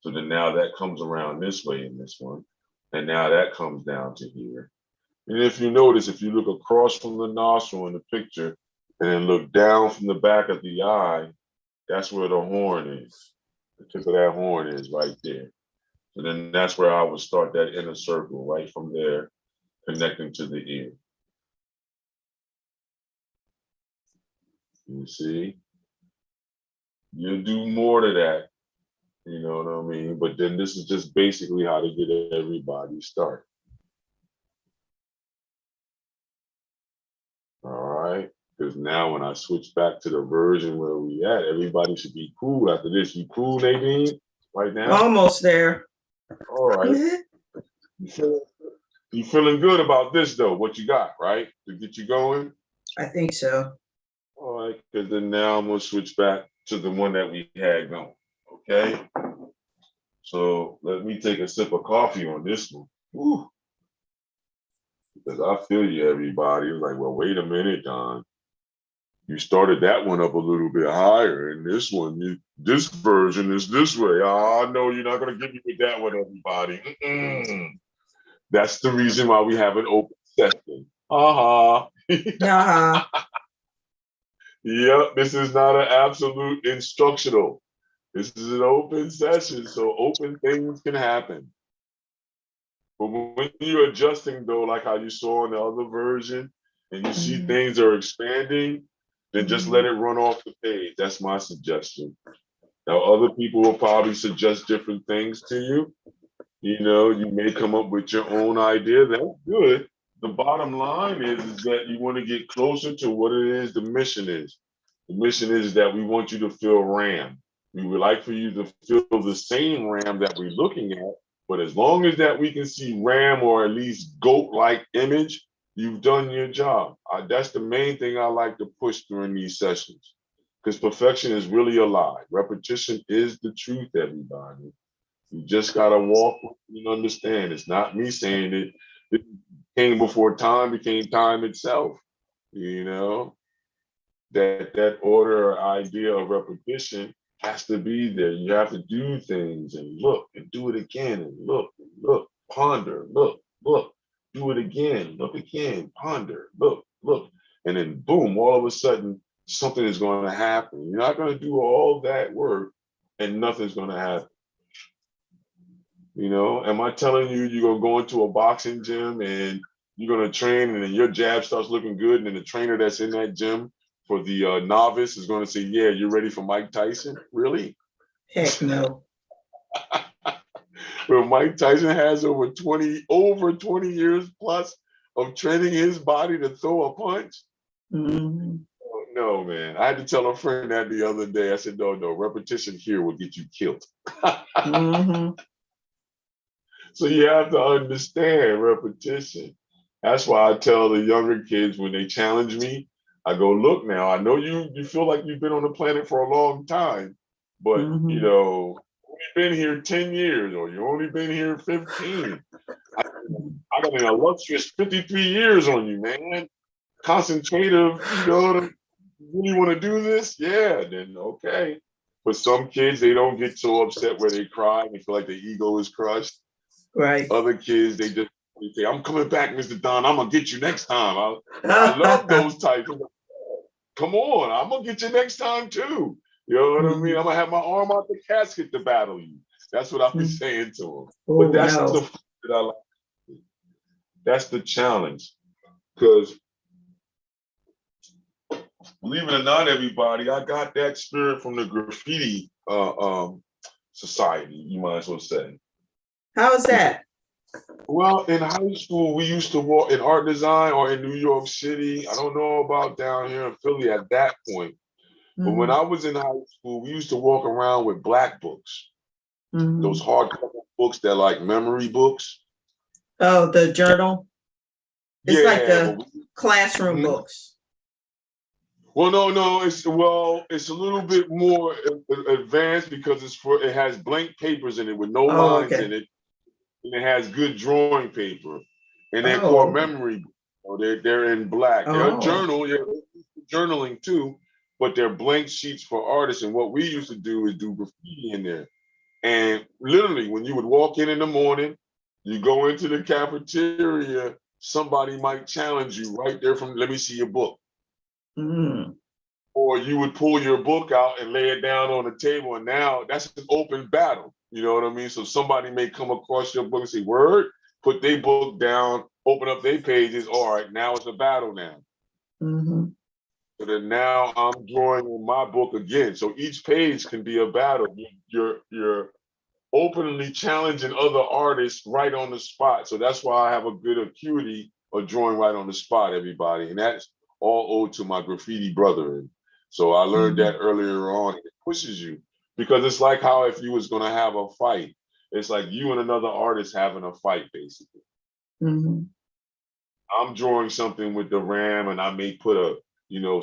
[SPEAKER 1] So then now that comes around this way in this one. And now that comes down to here. And if you notice, if you look across from the nostril in the picture and then look down from the back of the eye, that's where the horn is. The tip of that horn is right there. So then that's where I would start that inner circle right from there, connecting to the ear. You see? You'll do more to that, you know what I mean? But then this is just basically how to get everybody started. All right? Because now when I switch back to the version where we at, everybody should be cool after this. You cool, Nadine, right now?
[SPEAKER 2] Almost there.
[SPEAKER 1] All right. You feeling good about this though, what you got, right? To get you going?
[SPEAKER 2] I think so.
[SPEAKER 1] All right, because then now I'm gonna switch back to the one that we had going, okay? So let me take a sip of coffee on this one. Woo. Because I feel you, everybody. It's like, well, wait a minute, Don. You started that one up a little bit higher, and this one, this version is this way. Oh, no, you're not going to get me with that one, everybody. That's the reason why we have an open session. Yep, this is not an absolute instructional. This is an open session, so open things can happen. But when you're adjusting, though, like how you saw in the other version, and you see things are expanding, then just let it run off the page. That's my suggestion. Now, other people will probably suggest different things to you. You know, you may come up with your own idea. That's good. The bottom line is that you want to get closer to what it is the mission is. The mission is that we want you to feel RAM. We would like for you to feel the same RAM that we're looking at, but as long as that we can see RAM or at least goat-like image, you've done your job. That's the main thing I like to push during these sessions, because perfection is really a lie. Repetition is the truth, everybody. You just gotta walk and understand. It's not me saying it. It came before time became time itself. You know, that order or idea of repetition has to be there. You have to do things and look and do it again and look, ponder, look, do it again, look again, ponder, look. And then boom, all of a sudden, something is going to happen. You're not going to do all that work and nothing's going to happen. You know, am I telling you you're going to go into a boxing gym and you're going to train and then your jab starts looking good and then the trainer that's in that gym for the novice is going to say, yeah, you're ready for Mike Tyson? Really?
[SPEAKER 2] Heck no.
[SPEAKER 1] Well, Mike Tyson has over 20 years plus of training his body to throw a punch. Oh, no, man. I had to tell a friend that the other day. I said, no, repetition here will get you killed. So you have to understand repetition. That's why I tell the younger kids when they challenge me, I go, look now, I know you feel like you've been on the planet for a long time, but you know, you've been here 10 years or you've only been here 15. I got an illustrious 53 years on you, man. Concentrative, you know, really want to do this? Yeah, then okay. But some kids, they don't get so upset where they cry and they feel like their ego is crushed.
[SPEAKER 2] Right.
[SPEAKER 1] Other kids, they just say, I'm coming back, Mr. Don. I'm going to get you next time. I love those types. Come on, I'm going to get you next time too. You know what I mean? I'm going to have my arm out the casket to battle you. That's what I've been saying to them. But that's the that I like. That's the challenge. Because believe it or not, everybody, I got that spirit from the graffiti society, you might as well say.
[SPEAKER 2] How is that?
[SPEAKER 1] Well, in high school, we used to walk in art design or in New York City. I don't know about down here in Philly at that point. But when I was in high school, we used to walk around with black books. Those hardcover books that like memory books.
[SPEAKER 2] Oh, the journal? It's like the classroom books.
[SPEAKER 1] Well, no, it's a little bit more advanced because it has blank papers in it with no lines in it, and it has good drawing paper, and they're called memory. They're in black. They're a journal, journaling too, but they're blank sheets for artists. And what we used to do is do graffiti in there. And literally, when you would walk in the morning, you go into the cafeteria, somebody might challenge you right there from, let me see your book.
[SPEAKER 2] Mm.
[SPEAKER 1] Or you would pull your book out and lay it down on the table. And now that's an open battle. You know what I mean? So somebody may come across your book and say, word, put their book down, open up their pages. All right, now it's a battle now.
[SPEAKER 2] Mm-hmm.
[SPEAKER 1] So then now I'm drawing in my book again. So each page can be a battle. You're openly challenging other artists right on the spot. So that's why I have a good acuity of drawing right on the spot, everybody. And that's all owed to my graffiti brother. So I learned that earlier on. It pushes you because it's like how if you was going to have a fight, it's like you and another artist having a fight, basically.
[SPEAKER 2] Mm-hmm.
[SPEAKER 1] I'm drawing something with the RAM and I may put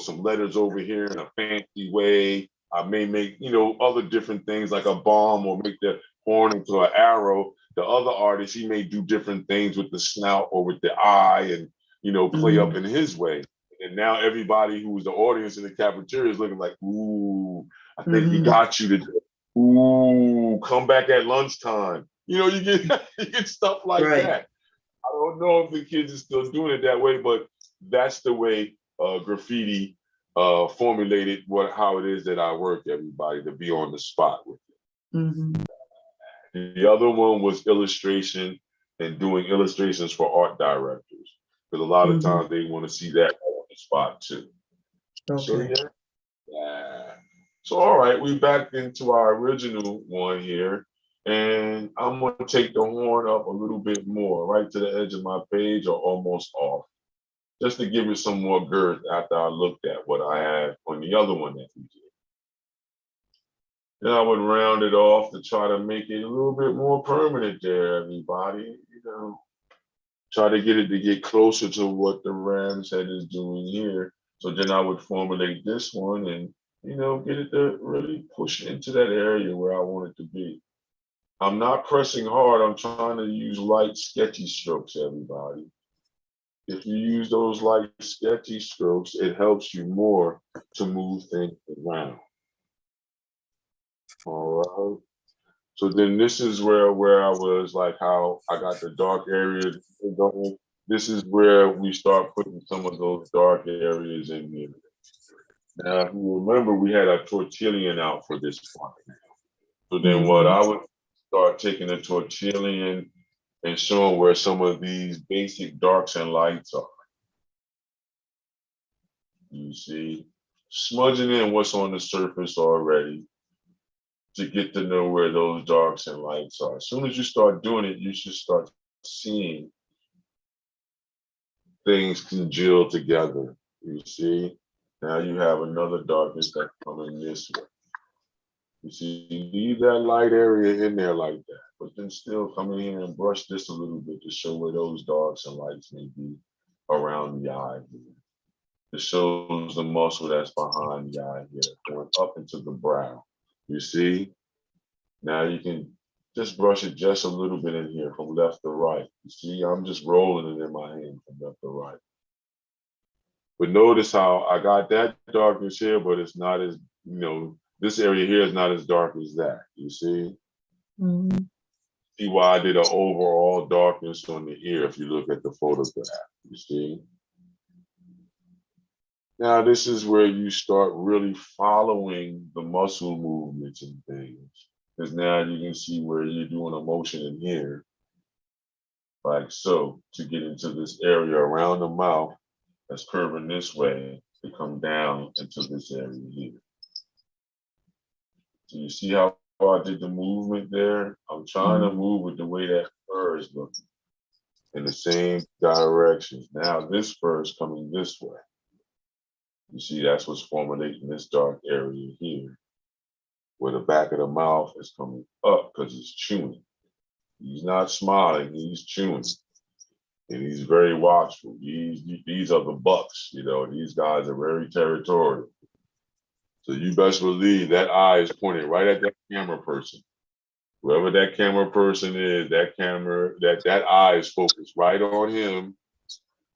[SPEAKER 1] some letters over here in a fancy way. I may make, other different things like a bomb or make the horn into an arrow. The other artist, he may do different things with the snout or with the eye and, play up in his way. And now everybody who was the audience in the cafeteria is looking like, ooh, I think he got you to, ooh, come back at lunchtime. You get stuff like that. I don't know if the kids are still doing it that way, but that's the way graffiti formulated how it is that I work, everybody, to be on the spot with it.
[SPEAKER 2] Mm-hmm.
[SPEAKER 1] The other one was illustration and doing illustrations for art directors. Because a lot of times they want to see that on the spot too.
[SPEAKER 2] Okay.
[SPEAKER 1] So yeah. So all right, we back into our original one here. And I'm going to take the horn up a little bit more, right to the edge of my page or almost off, just to give it some more girth after I looked at what I had on the other one that we did. Then I would round it off to try to make it a little bit more permanent there, everybody. Try to get it to get closer to what the Ram's head is doing here. So then I would formulate this one and, get it to really push into that area where I want it to be. I'm not pressing hard. I'm trying to use light, sketchy strokes, everybody. If you use those light, sketchy strokes, it helps you more to move things around. All right. So then this is where I was like how I got the dark areas going. This is where we start putting some of those dark areas in here. Now, if you remember, we had a tortillon out for this one. So then what I would start taking a tortillon and showing where some of these basic darks and lights are. You see, smudging in what's on the surface already to get to know where those darks and lights are. As soon as you start doing it, you should start seeing things congeal together. You see, now you have another darkness that's coming this way. You see, you leave that light area in there like that, but then still come in here and brush this a little bit to show where those darks and lights may be around the eye here. It shows the muscle that's behind the eye here, going up into the brow. You see? Now you can just brush it just a little bit in here from left to right. You see, I'm just rolling it in my hand from left to right. But notice how I got that darkness here, but it's not as, this area here is not as dark as that. You see? See why I did an overall darkness on the ear if you look at the photograph. You see? Now, this is where you start really following the muscle movements and things. Because now you can see where you're doing a motion in here, like so, to get into this area around the mouth that's curving this way to come down into this area here. So you see how I did the movement there? I'm trying to move with the way that fur is looking in the same directions. Now this fur is coming this way. You see, that's what's formulating this dark area here, where the back of the mouth is coming up because he's chewing. He's not smiling, he's chewing. and he's very watchful. These are the bucks, you know. These guys are very territorial. So you best believe that eye is pointed right at that camera person. Whoever that camera person is, that eye is focused right on him.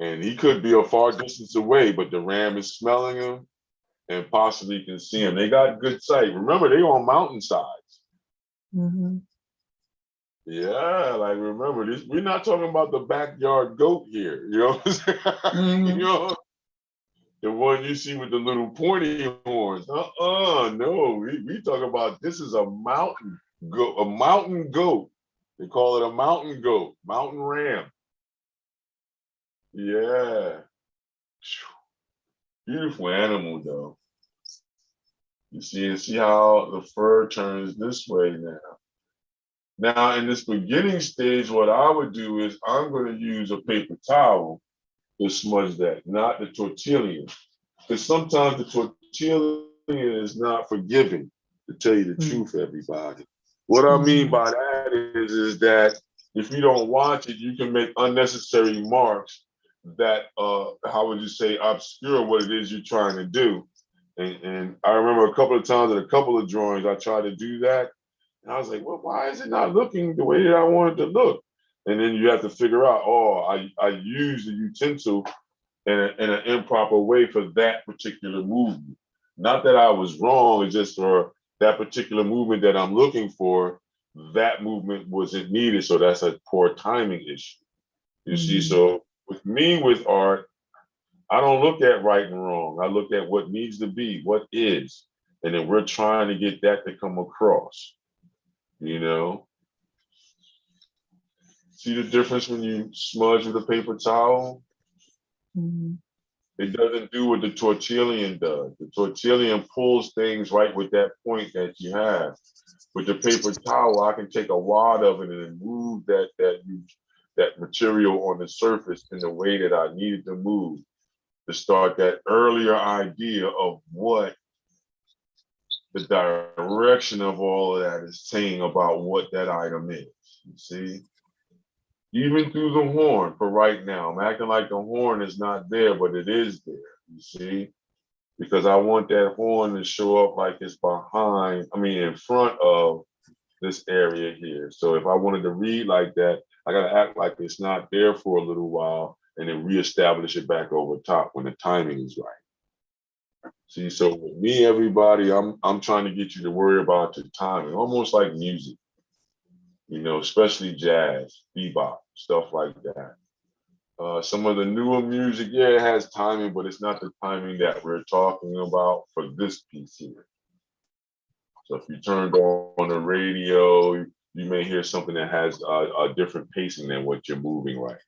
[SPEAKER 1] And he could be a far distance away, but the ram is smelling him and possibly can see him. They got good sight. Remember, they on mountainsides.
[SPEAKER 2] Mm-hmm.
[SPEAKER 1] Yeah, like remember this. We're not talking about the backyard goat here. You know what I'm saying?
[SPEAKER 2] Mm-hmm.
[SPEAKER 1] You know, the one you see with the little pointy horns. No. We talk about this is a mountain goat. They call it a mountain goat, mountain ram. Yeah. Beautiful animal though. You see how the fur turns this way now. Now in this beginning stage, what I would do is I'm going to use a paper towel to smudge that, not the tortilla. Because sometimes the tortilla is not forgiving, to tell you the truth, everybody. What I mean by that is that if you don't watch it, you can make unnecessary marks that, how would you say, obscure what it is you're trying to do. And I remember a couple of times in a couple of drawings, I tried to do that. And I was like, well, why is it not looking the way that I want it to look? And then you have to figure out, I use the utensil in an improper way for that particular movement. Not that I was wrong, it's just for that particular movement that I'm looking for, that movement wasn't needed. So that's a poor timing issue. You see, so with me, with art, I don't look at right and wrong. I look at what needs to be, what is, and then we're trying to get that to come across, you know? See the difference when you smudge with a paper towel? It doesn't do what the tortillion does. The tortillion pulls things right with that point that you have. With the paper towel, I can take a wad of it and move that material on the surface in the way that I needed to move to start that earlier idea of what the direction of all of that is saying about what that item is. You see? Even through the horn for right now. I'm acting like the horn is not there, but it is there, you see? Because I want that horn to show up like it's in front of this area here. So if I wanted to read like that, I gotta act like it's not there for a little while and then reestablish it back over top when the timing is right. See, so with me, everybody, I'm trying to get you to worry about your timing, almost like music, you know, especially jazz, bebop, stuff like that. Some of the newer music, yeah, it has timing, but it's not the timing that we're talking about for this piece here. So if you turned on the radio, you may hear something that has a different pacing than what you're moving right now.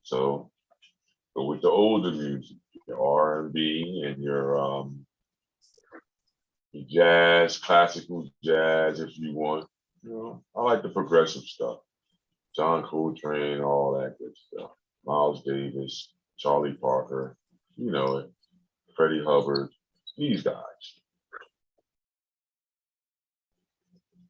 [SPEAKER 1] So, but with the older music, your R&B and your jazz, classical jazz, if you want, you know, I like the progressive stuff. John Coltrane, all that good stuff. Miles Davis, Charlie Parker, you know it, Freddie Hubbard, these guys.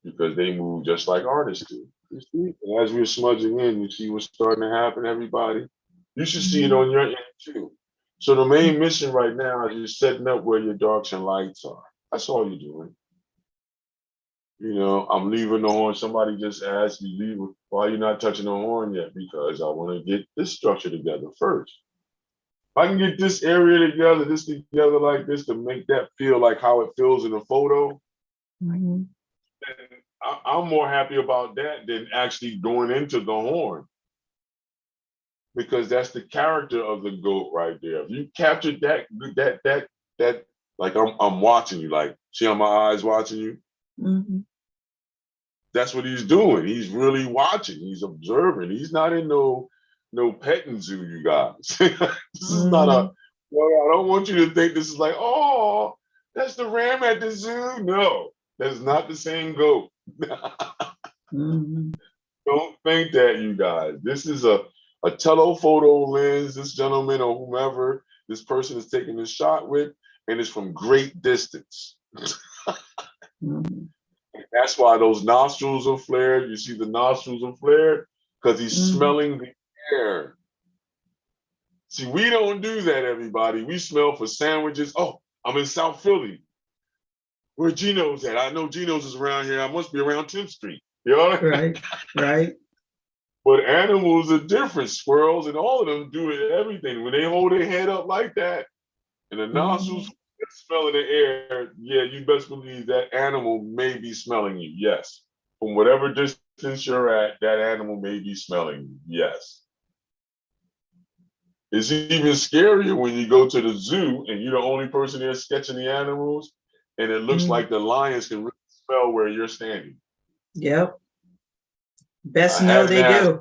[SPEAKER 1] Because they move just like artists do. You see? And as we're smudging in, you see what's starting to happen, everybody? You should see it on your end too. So the main mission right now is just setting up where your darks and lights are. That's all you're doing. You know, I'm leaving the horn. Somebody just asked me, why are you not touching the horn yet? Because I want to get this structure together first. If I can get this area together, this together like this to make that feel like how it feels in a photo, then I'm more happy about that than actually going into the horn. Because that's the character of the goat right there. If you captured that, like I'm watching you, like, see how my eyes watching you? That's what he's doing. He's really watching. He's observing. He's not in no petting zoo, you guys. This is not I don't want you to think this is like, oh, that's the ram at the zoo. No, that's not the same goat. Don't think that, you guys. This is a telephoto lens, this gentleman or whomever this person is taking this shot with, and it's from great distance. That's why those nostrils are flared. You see the nostrils are flared. because he's smelling the air. See, we don't do that, everybody. We smell for sandwiches. Oh, I'm in South Philly. Where Gino's at? I know Gino's is around here. I must be around 10th Street. You know what I mean?
[SPEAKER 2] Right.
[SPEAKER 1] But animals are different. Squirrels and all of them do it, everything. When they hold their head up like that, and the nostrils smelling the air, yeah, you best believe that animal may be smelling you. Yes. From whatever distance you're at, that animal may be smelling you. Yes. It's even scarier when you go to the zoo and you're the only person there sketching the animals, and it looks like the lions can really smell where you're standing.
[SPEAKER 2] Yep. Best know they do.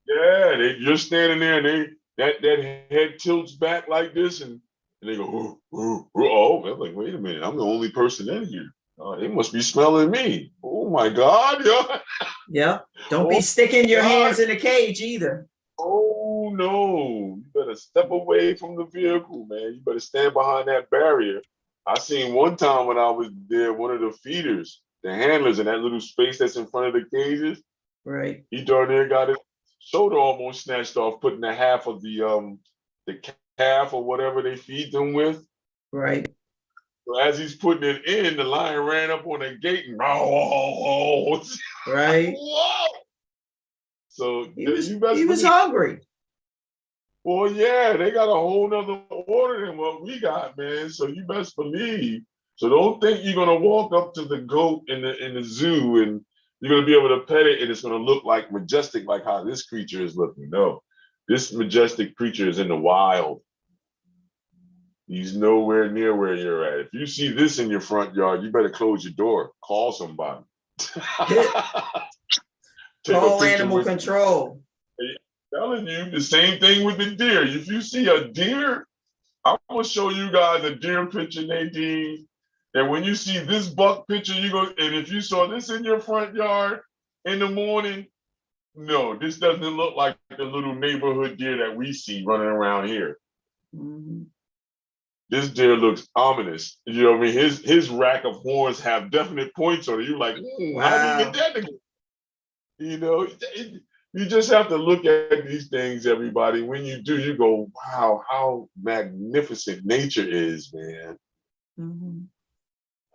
[SPEAKER 1] Yeah, you're standing there and that head tilts back like this, and they go, oh, I'm like, wait a minute, I'm the only person in here. They must be smelling me. Oh my God.
[SPEAKER 2] Yeah. Don't be sticking your hands in a cage either.
[SPEAKER 1] Oh no, you better step away from the vehicle, man. You better stand behind that barrier. I seen one time when I was there, one of the feeders, the handlers in that little space that's in front of the cages.
[SPEAKER 2] Right.
[SPEAKER 1] He darn near got his shoulder almost snatched off, putting the half of the calf or whatever they feed them with.
[SPEAKER 2] Right.
[SPEAKER 1] So as he's putting it in, the lion ran up on the gate and
[SPEAKER 2] right.
[SPEAKER 1] Whoa! So
[SPEAKER 2] he was hungry.
[SPEAKER 1] Well, yeah, they got a whole nother order than what we got, man. So you best believe. So don't think you're gonna walk up to the goat in the zoo and you're gonna be able to pet it and it's gonna look like majestic like how this creature is looking. No, this majestic creature is in the wild. He's nowhere near where you're at. If you see this in your front yard, you better close your door. Call somebody.
[SPEAKER 2] Call animal control.
[SPEAKER 1] Telling you the same thing with the deer. If you see a deer, I'm gonna show you guys a deer picture, Nadine. And when you see this buck picture, you go, and if you saw this in your front yard in the morning, no, this doesn't look like the little neighborhood deer that we see running around here. This deer looks ominous. You know what I mean? His rack of horns have definite points on it. You're like, wow. How do you get that again? You know, you just have to look at these things, everybody. When you do, you go, wow, how magnificent nature is, man.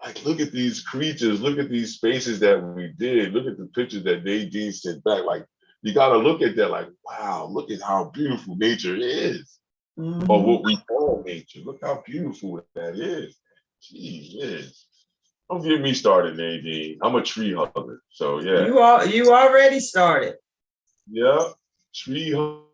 [SPEAKER 1] Like, look at these creatures, look at these spaces that we did, look at the pictures that Nadine sent back. Like, you got to look at that like, wow, look at how beautiful nature is. Or what we call nature. Look how beautiful that is. Jeez. Don't get me started, Nadine. I'm a tree hugger. So yeah.
[SPEAKER 2] You already started.
[SPEAKER 1] Yeah. Tree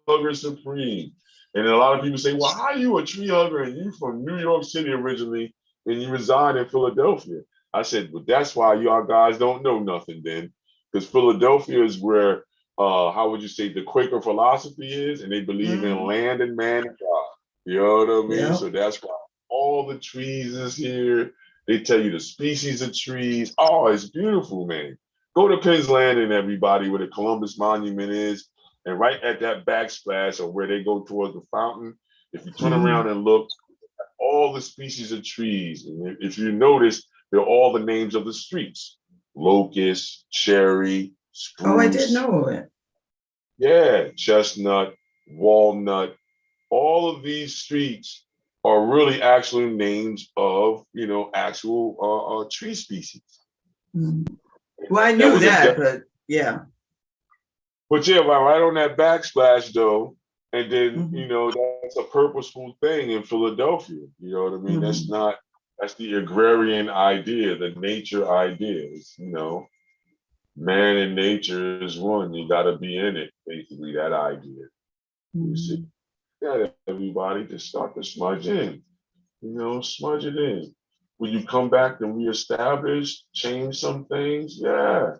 [SPEAKER 1] hugger supreme. And a lot of people say, well, how are you a tree hugger and you from New York City originally and you reside in Philadelphia? I said, well, that's why y'all guys don't know nothing then. Because Philadelphia is where, how would you say, the Quaker philosophy is, and they believe in land and man and God. You know what I mean? Yeah. So that's why all the trees is here. They tell you the species of trees. Oh, it's beautiful, man. Go to Penn's Landing, everybody, where the Columbus Monument is. And right at that backsplash or where they go towards the fountain, if you turn around and look at all the species of trees, and if you notice, they're all the names of the streets. Locust, cherry, spruce.
[SPEAKER 2] Oh, I didn't know it.
[SPEAKER 1] Yeah, chestnut, walnut. All of these streets are really actually names of, you know, actual tree species.
[SPEAKER 2] Well, I knew that, but yeah.
[SPEAKER 1] But yeah, right on that backsplash though, and then, you know, that's a purposeful thing in Philadelphia. You know what I mean? That's the agrarian idea, the nature idea. It's, you know, man and nature is one. You got to be in it, basically, that idea. You see? Yeah, everybody just start to smudge in, you know, smudge it in. When you come back and reestablish, change some things, yeah,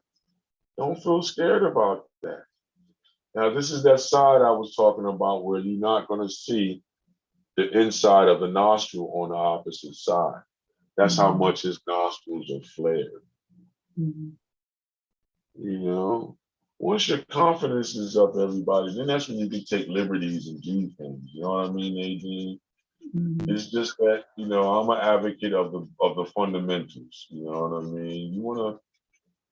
[SPEAKER 1] don't feel scared about that. Now, this is that side I was talking about where you're not going to see the inside of the nostril on the opposite side. That's how much his nostrils are flared. You know, once your confidence is up, everybody, then that's when you can take liberties and do things. You know what I mean, Nadine? It's just that, you know, I'm an advocate of the fundamentals. You know what I mean? You wanna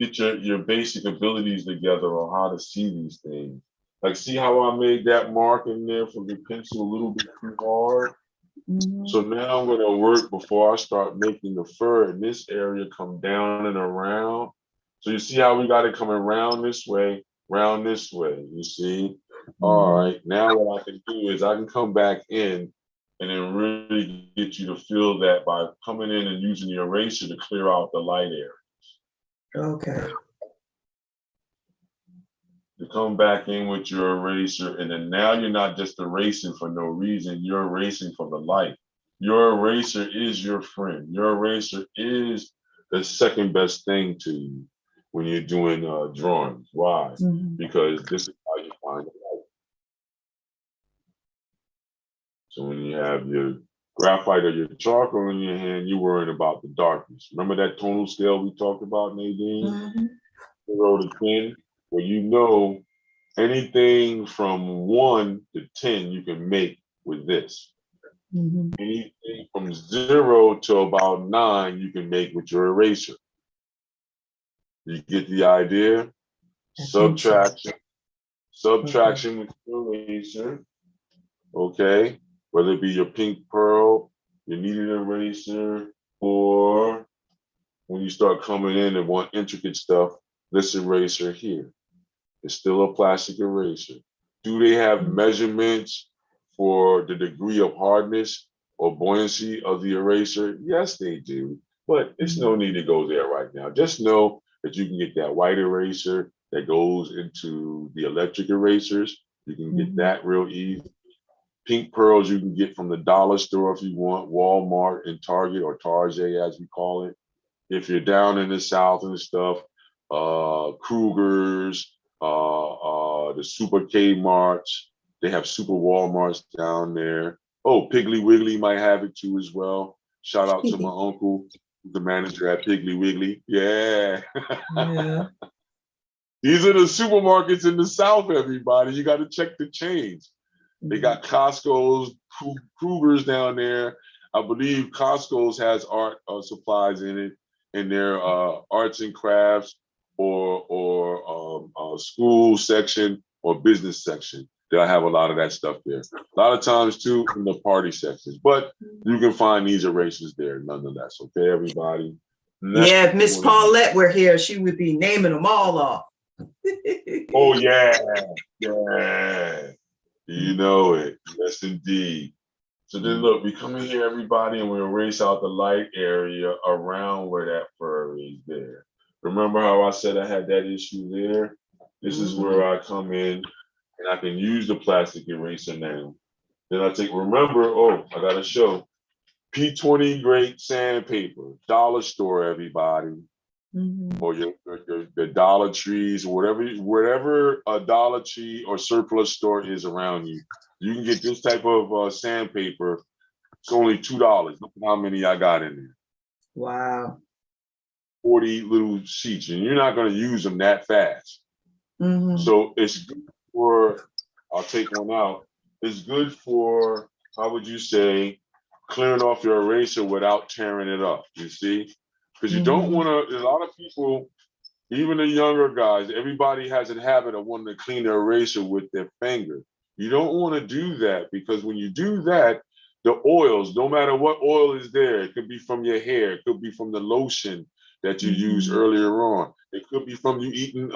[SPEAKER 1] get your basic abilities together on how to see these things. Like, see how I made that mark in there for the pencil a little bit too hard? So now I'm going to work before I start making the fur in this area come down and around. So you see how we got it coming around this way, you see? All right, now what I can do is I can come back in and then really get you to feel that by coming in and using the eraser to clear out the light area.
[SPEAKER 2] Okay.
[SPEAKER 1] You come back in with your eraser, and then now you're not just erasing for no reason, you're erasing for the light. Your eraser is your friend. Your eraser is the second best thing to you when you're doing drawings. Why? Because this is how you find the light. So when you have your graphite or your charcoal in your hand, you're worrying about the darkness. Remember that tonal scale we talked about, Nadine? 0 to 10, where you know anything from 1 to 10 you can make with this. Anything from 0 to about 9 you can make with your eraser. You get the idea? Subtraction with your eraser. Okay, whether it be your pink pearl, your kneaded eraser, or when you start coming in and want intricate stuff, this eraser here. It's still a plastic eraser. Do they have measurements for the degree of hardness or buoyancy of the eraser? Yes, they do, but it's no need to go there right now. Just know that you can get that white eraser that goes into the electric erasers. You can get that real easy. Pink pearls you can get from the dollar store if you want, Walmart and Target, or Target as we call it. If you're down in the South and stuff, Kruger's, the Super K-Marts, they have Super Walmarts down there. Oh, Piggly Wiggly might have it too as well. Shout out to my uncle, the manager at Piggly Wiggly. Yeah. These are the supermarkets in the South, everybody. You got to check the chains. They got Costco's, Kruger's down there. I believe Costco's has art supplies in it, in their arts and crafts or school section or business section. They'll have a lot of that stuff there. A lot of times too in the party sections, but you can find these erasers there nonetheless. Okay, everybody.
[SPEAKER 2] Yeah, if Miss Paulette were here, she would be naming them all off.
[SPEAKER 1] Oh yeah, yeah. You know it. Yes, indeed. So then look, we come in here, everybody, and we erase out the light area around where that fur is there. Remember how I said I had that issue there? This is where I come in and I can use the plastic eraser now. Then I take, remember, oh, I got to show, P20 grade sandpaper, dollar store, everybody. Or your Dollar Trees, or whatever a Dollar Tree or surplus store is around you. You can get this type of sandpaper. It's only $2. Look at how many I got in there.
[SPEAKER 2] Wow.
[SPEAKER 1] 40 little sheets, and you're not going to use them that fast. So it's good for, I'll take one out. It's good for, how would you say, clearing off your eraser without tearing it up, you see? Because you don't want to, a lot of people, even the younger guys, everybody has a habit of wanting to clean their eraser with their finger. You don't want to do that, because when you do that, the oils, no matter what oil is there, it could be from your hair, it could be from the lotion that you used earlier on. It could be from you eating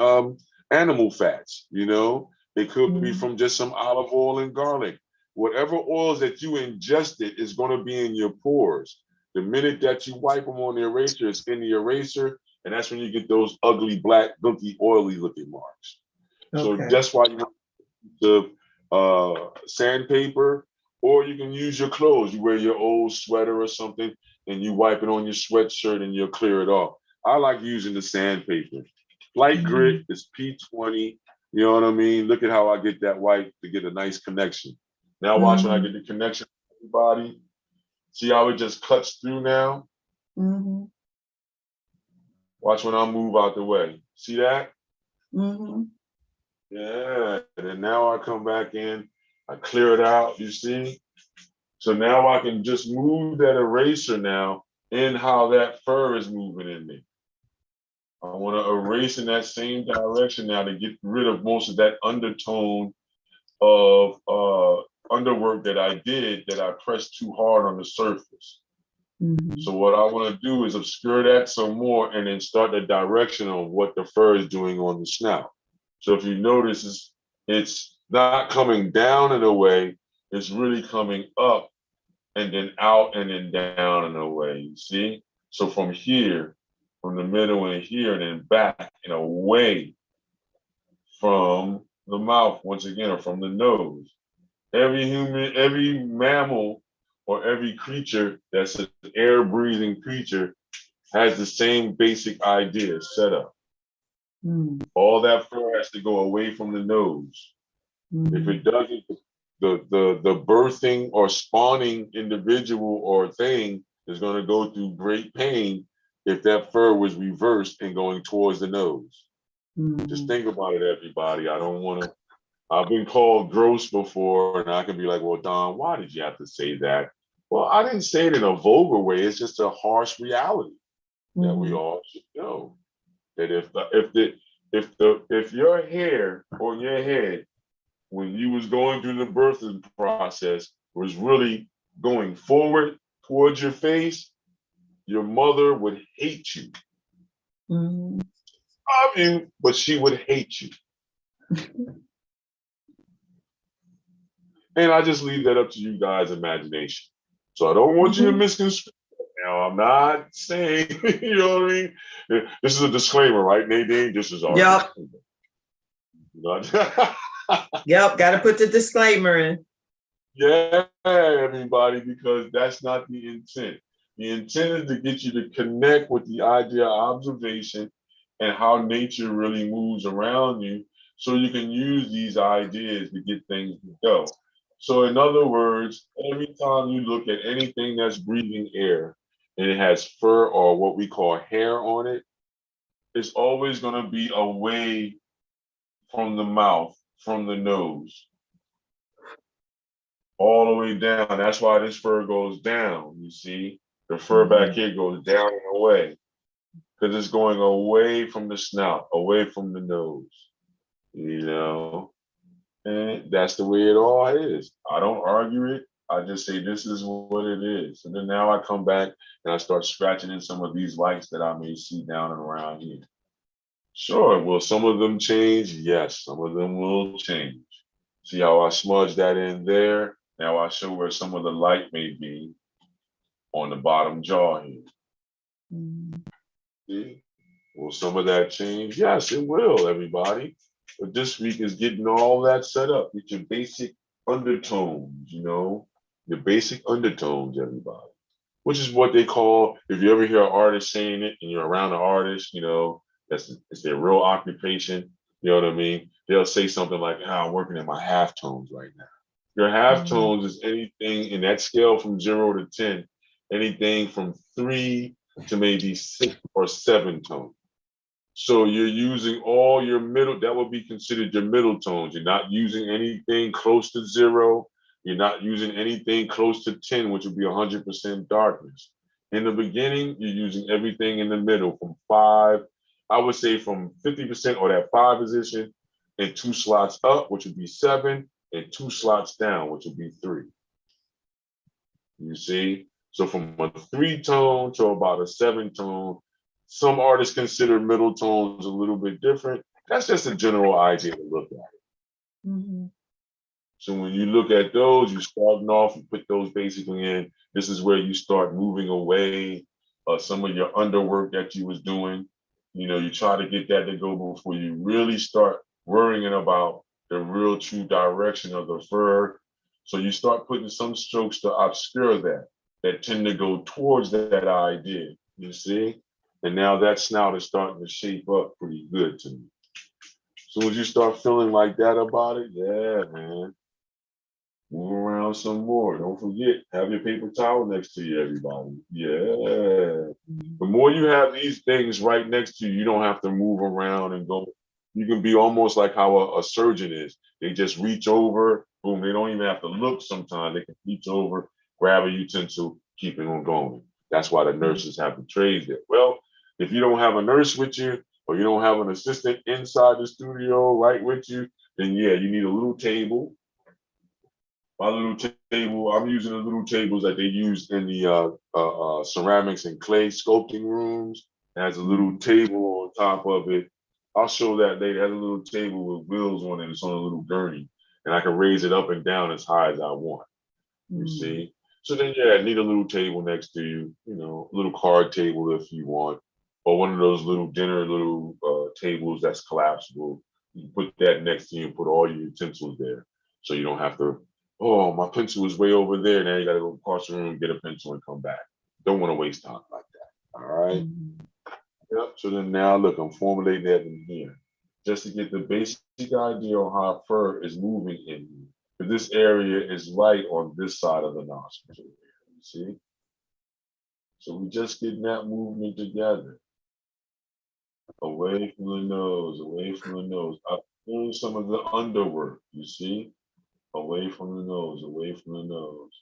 [SPEAKER 1] animal fats, you know? It could be from just some olive oil and garlic. Whatever oils that you ingested is going to be in your pores. The minute that you wipe them on the eraser, it's in the eraser, and that's when you get those ugly, black, gunky, oily looking marks. So that's why you want the sandpaper, or you can use your clothes. You wear your old sweater or something, and you wipe it on your sweatshirt and you'll clear it off. I like using the sandpaper. Light grit is P20. You know what I mean? Look at how I get that white to get a nice connection. Now watch when I get the connection with everybody. See how it just cuts through now? Watch when I move out the way. See that? Yeah, and then now I come back in, I clear it out, you see? So now I can just move that eraser now in how that fur is moving in there. I want to erase in that same direction now to get rid of most of that undertone of underwork that I did that I pressed too hard on the surface. So what I want to do is obscure that some more and then start the direction of what the fur is doing on the snout. So if you notice, it's not coming down in a way, it's really coming up and then out and then down in a way, you see? So from here, from the middle and here and then back and away from the mouth, once again, or from the nose. Every human, every mammal, or every creature that's an air-breathing creature has the same basic idea set up. All that fur has to go away from the nose. If it doesn't, the birthing or spawning individual or thing is going to go through great pain if that fur was reversed and going towards the nose. Just think about it, everybody. I don't want to. I've been called gross before, and I can be like, well, Don, why did you have to say that? Well, I didn't say it in a vulgar way. It's just a harsh reality that we all should know. That if your hair on your head when you was going through the birthing process was really going forward towards your face, your mother would hate you. Love you, but she would hate you. And I just leave that up to you guys' imagination. So I don't want you to misconstrue. Now, I'm not saying, you know what I mean? This is a disclaimer, right, Nadine? This is our disclaimer.
[SPEAKER 2] Yep, got to put the disclaimer in.
[SPEAKER 1] Yeah, everybody, because that's not the intent. The intent is to get you to connect with the idea of observation and how nature really moves around you so you can use these ideas to get things to go. So in other words, every time you look at anything that's breathing air and it has fur or what we call hair on it, it's always going to be away from the mouth, from the nose, all the way down. That's why this fur goes down, you see? The fur back here goes down and away because it's going away from the snout, away from the nose, you know? And that's the way it all is. I don't argue it. I just say this is what it is. And then now I come back and I start scratching in some of these lights that I may see down and around here. Sure, will some of them change? Yes, some of them will change. See how I smudge that in there? Now I show where some of the light may be on the bottom jaw here. See? Will some of that change? Yes, it will, everybody. But this week is getting all that set up with your basic undertones, you know, your basic undertones, everybody, which is what they call, if you ever hear an artist saying it and you're around an artist, you know, it's their real occupation, you know what I mean? They'll say something like, I'm working in my half tones right now. Your half tones is anything in that scale from 0 to 10, anything from 3 to maybe 6 or 7 tones. So you're using all your middle, that would be considered your middle tones. You're not using anything close to 0. You're not using anything close to 10, which would be 100% darkness. In the beginning, you're using everything in the middle from 5, I would say from 50% or that 5 position and 2 slots up, which would be 7, and 2 slots down, which would be 3. You see? So from a 3 tone to about a 7 tone, some artists consider middle tones a little bit different. That's just a general idea to look at it. So when you look at those, you're starting off, you put those basically in. This is where you start moving away some of your underwork that you was doing. You know, you try to get that to go before you really start worrying about the real true direction of the fur. So you start putting some strokes to obscure that tend to go towards that idea, you see? And now that snout is starting to shape up pretty good to me. So as you start feeling like that about it, yeah, man. Move around some more. Don't forget, have your paper towel next to you, everybody. Yeah. The more you have these things right next to you, you don't have to move around and go. You can be almost like how a surgeon is. They just reach over, boom, they don't even have to look sometimes. They can reach over, grab a utensil, keep it on going. That's why the nurses have the trays there. Well, if you don't have a nurse with you, or you don't have an assistant inside the studio right with you, then yeah, you need a little table. My little table, I'm using the little tables that they use in the ceramics and clay sculpting rooms. It has a little table on top of it. I'll show that later. It has a little table with wheels on it. It's on a little gurney, and I can raise it up and down as high as I want. You see? So then, yeah, need a little table next to you, you know, a little card table if you want, or one of those little dinner little tables that's collapsible. You put that next to you and put all your utensils there. So you don't have to, oh, my pencil is way over there. Now you got to go across the room, get a pencil and come back. Don't want to waste time like that. All right. Yep. So then now look, I'm formulating that in here just to get the basic idea on how fur is moving in here. But this area is right on this side of the nostril. You see? So we just getting that movement together. Away from the nose, away from the nose. I'm doing some of the underwork, you see? Away from the nose, away from the nose.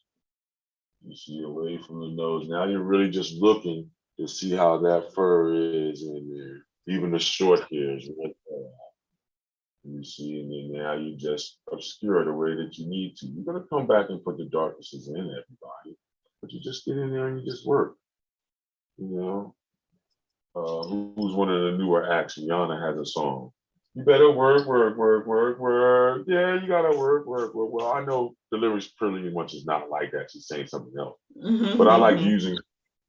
[SPEAKER 1] You see, away from the nose. Now you're really just looking to see how that fur is in there. Even the short hairs right there. You see, and then now you just obscure the way that you need to. You're gonna come back and put the darknesses in, everybody, but you just get in there and you just work. You know, who's one of the newer acts? Rihanna has a song. You better work, work, work, work, work. Yeah, you gotta work, work, work. Well, I know the lyrics pretty much is not like that. She's saying something else, but I like using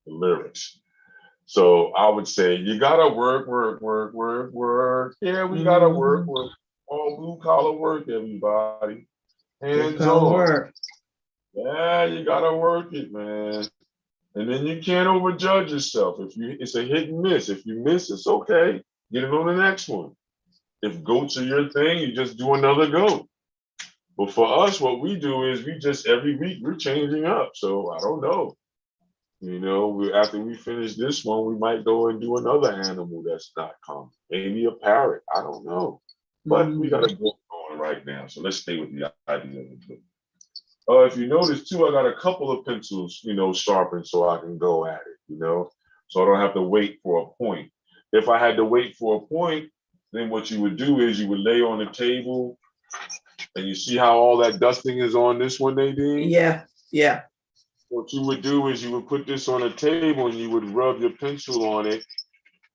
[SPEAKER 1] the lyrics. So I would say you gotta work, work, work, work, work. Yeah, we gotta work, work. All blue collar work, everybody. Hands on. Work. Yeah, you gotta work it, man. And then you can't overjudge yourself. It's a hit and miss. If you miss, it's okay. Get it on the next one. If goats are your thing, you just do another goat. But for us, what we do is we just every week we're changing up. So I don't know. You know, after we finish this one, we might go and do another animal that's not common. Maybe a parrot. I don't know. But we got a book going right now. So let's stay with the idea of the book. If you notice too, I got a couple of pencils, you know, sharpened so I can go at it, you know, so I don't have to wait for a point. If I had to wait for a point, then what you would do is you would lay on the table and you see how all that dusting is on this one, Nadine?
[SPEAKER 2] Yeah, yeah.
[SPEAKER 1] What you would do is you would put this on a table and you would rub your pencil on it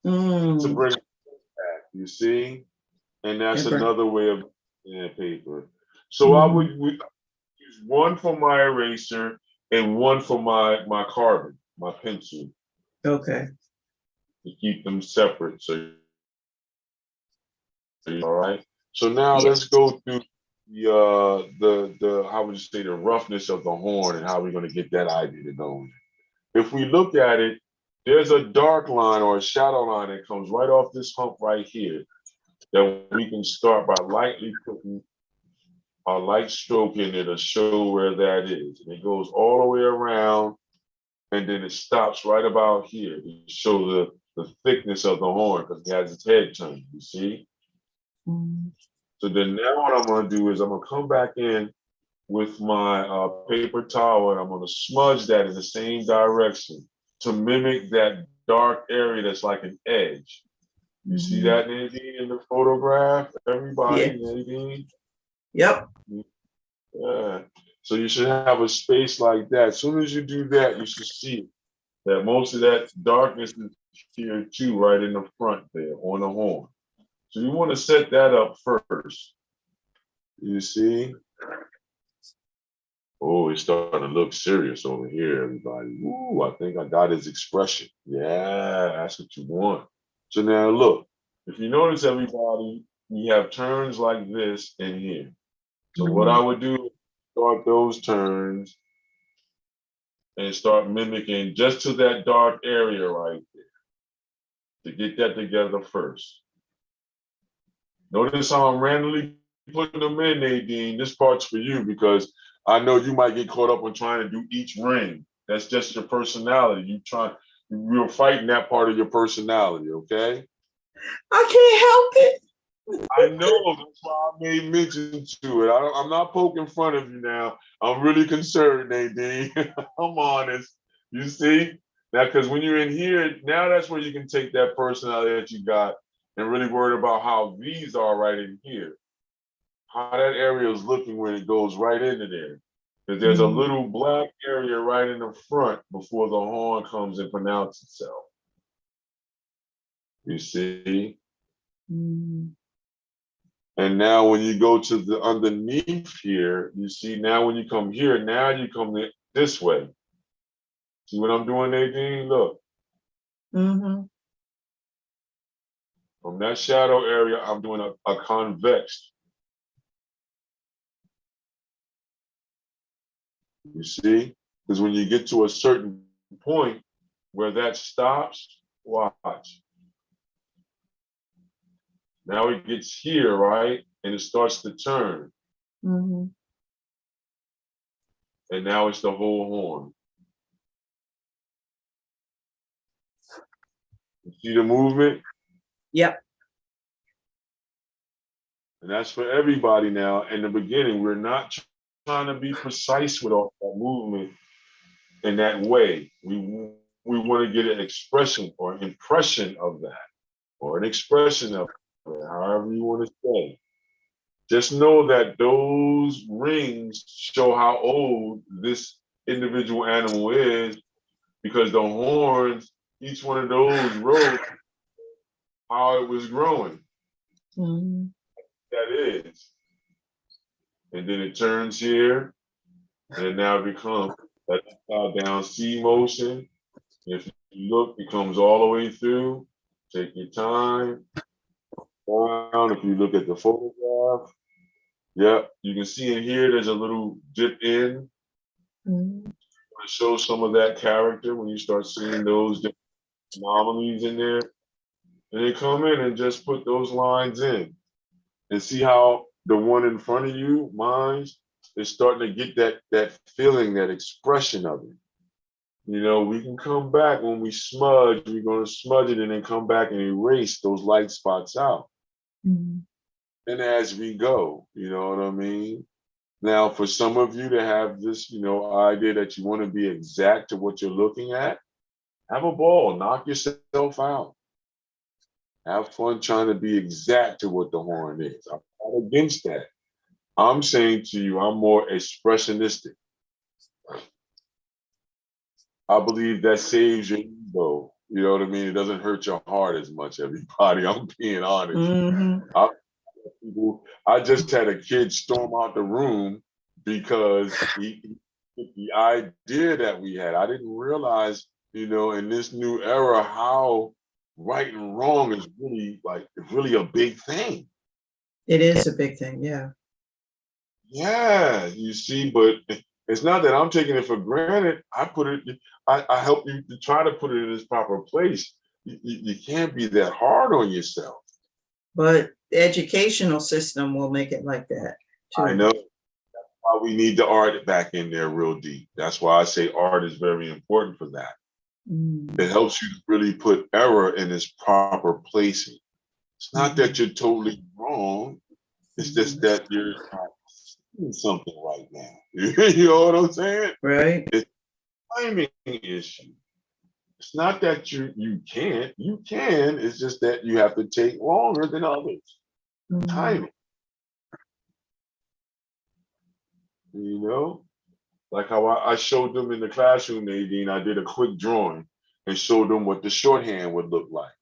[SPEAKER 1] to bring it back, you see? And that's another way of paper. So I would use one for my eraser and one for my carbon, my pencil.
[SPEAKER 2] Okay.
[SPEAKER 1] To keep them separate. So all right. So now let's go through the how would you say the roughness of the horn and how we're going to get that idea going. If we look at it, there's a dark line or a shadow line that comes right off this hump right here that we can start by lightly putting a light stroke in it to show where that is. And it goes all the way around and then it stops right about here to show the thickness of the horn because it has its head turned, you see? So then now what I'm gonna do is I'm gonna come back in with my paper towel and I'm gonna smudge that in the same direction to mimic that dark area that's like an edge. You see that, Nadine, in the photograph? Everybody, Nadine?
[SPEAKER 2] Yep.
[SPEAKER 1] Yeah. So you should have a space like that. As soon as you do that, you should see that most of that darkness is here too, right in the front there on the horn. So you want to set that up first. You see? Oh, it's starting to look serious over here, everybody. Ooh, I think I got his expression. Yeah, that's what you want. So now look, if you notice, everybody, we have turns like this in here. So what I would do is start those turns and start mimicking just to that dark area right there to get that together first. Notice how I'm randomly putting them in, Nadine. This part's for you because I know you might get caught up on trying to do each ring. That's just your personality. You're fighting that part of your personality, okay?
[SPEAKER 2] I can't help it.
[SPEAKER 1] I know, that's why I made mention to it. I'm not poking fun of you now. I'm really concerned, Nadine. I'm honest. You see? Now, because when you're in here, now that's where you can take that personality that you got and really worried about how these are right in here. How that area is looking when it goes right into there. Because there's a little black area right in the front before the horn comes and pronounces itself. You see? And now when you go to the underneath here, you see now when you come here, now you come this way. See what I'm doing, Nadine? Look. From that shadow area, I'm doing a convex. You see? Because when you get to a certain point where that stops, watch. Now it gets here, right? And it starts to turn. And now it's the whole horn. You see the movement?
[SPEAKER 2] Yep.
[SPEAKER 1] And that's for everybody now. In the beginning, we're not trying to be precise with all that movement in that way. We want to get an expression or an impression of that, or an expression of it, however you want to say. Just know that those rings show how old this individual animal is, because the horns, each one of those rows, how it was growing. That is. And then it turns here, and it now becomes that down C motion. If you look, it comes all the way through. Take your time. Down. If you look at the photograph, yep, you can see in here there's a little dip in. To show some of that character when you start seeing those anomalies in there. And they come in and just put those lines in. And see how the one in front of you, mine, is starting to get that feeling, that expression of it. You know, we can come back when we smudge, we're going to smudge it and then come back and erase those light spots out. And as we go, you know what I mean? Now, for some of you to have this, you know, idea that you want to be exact to what you're looking at, have a ball, knock yourself out. Have fun trying to be exact to what the horn is. I'm not against that. I'm saying to you, I'm more expressionistic. I believe that saves your ego. You know what I mean? It doesn't hurt your heart as much, everybody. I'm being honest. I just had a kid storm out the room because the idea that we had. I didn't realize, you know, in this new era, how right and wrong is really a big thing.
[SPEAKER 2] It is a big thing, yeah.
[SPEAKER 1] Yeah, you see, but it's not that I'm taking it for granted. I help you to try to put it in its proper place. You can't be that hard on yourself.
[SPEAKER 2] But the educational system will make it like that too.
[SPEAKER 1] I know. That's why we need the art back in there real deep. That's why I say art is very important for that. It helps you to really put error in its proper placing. It's not that you're totally wrong. It's just that you're not seeing something right now. You know what I'm saying?
[SPEAKER 2] Right.
[SPEAKER 1] It's a timing issue. It's not that you can't. You can. It's just that you have to take longer than others. Timing. You know? Like how I showed them in the classroom, Nadine, I did a quick drawing and showed them what the shorthand would look like.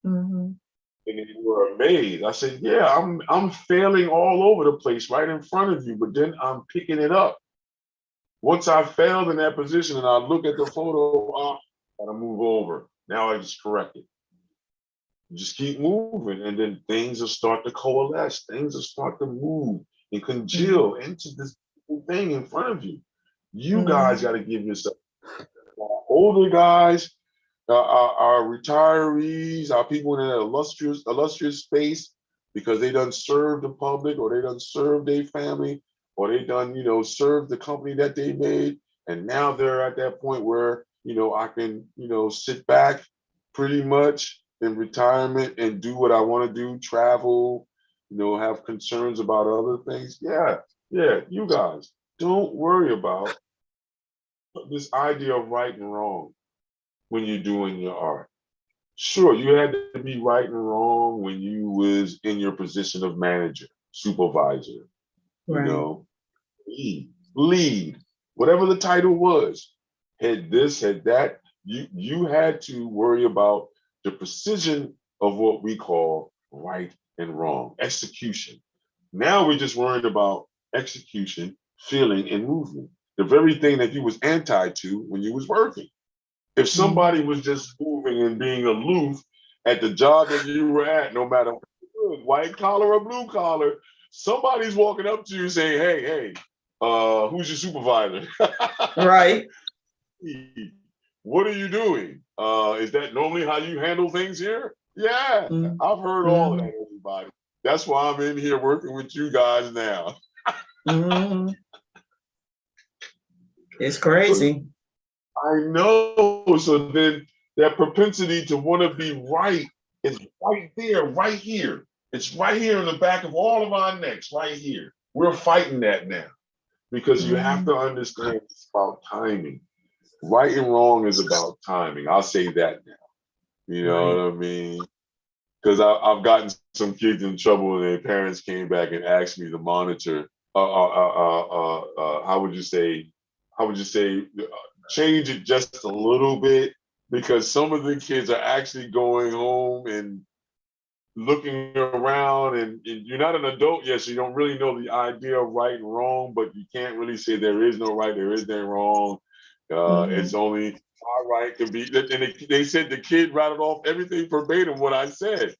[SPEAKER 1] And they were amazed. I said, yeah, I'm failing all over the place right in front of you, but then I'm picking it up. Once I failed in that position and I look at the photo, I gotta move over. Now I just correct it. Just keep moving, and then things will start to coalesce. Things will start to move and congeal into this thing in front of you. You guys got to give yourself. Older guys, our retirees, our people in an illustrious space, because they done served the public, or they done served their family, or they done, you know, served the company that they made, and now they're at that point where, you know, I can, you know, sit back pretty much in retirement and do what I want to do, travel, you know, have concerns about other things. Yeah, you guys, don't worry about this idea of right and wrong when you're doing your art. Sure, you had to be right and wrong when you was in your position of manager, supervisor, you
[SPEAKER 2] Right.
[SPEAKER 1] know, lead, whatever the title was, had this, had that. You had to worry about the precision of what we call right and wrong, execution. Now we're just worried about execution, feeling, and movement. The very thing that you was anti to when you was working. If somebody was just moving and being aloof at the job that you were at, no matter what, white collar or blue collar, somebody's walking up to you saying, hey, who's your supervisor?
[SPEAKER 2] Right.
[SPEAKER 1] What are you doing? Is that normally how you handle things here? Yeah, I've heard all of that, everybody. That's why I'm in here working with you guys now.
[SPEAKER 2] It's crazy.
[SPEAKER 1] So, I know. So then that propensity to want to be right is right there, right here. It's right here in the back of all of our necks, right here. We're fighting that now because you have to understand it's about timing. Right and wrong is about timing. I'll say that now. You know what I mean? Because I've gotten some kids in trouble and their parents came back and asked me to monitor. How would you say? How would you say? Change it just a little bit because some of the kids are actually going home and looking around, and you're not an adult yet, so you don't really know the idea of right and wrong. But you can't really say there is no right, there is no wrong. It's only my right can be, and they said the kid rattled off everything verbatim what I said.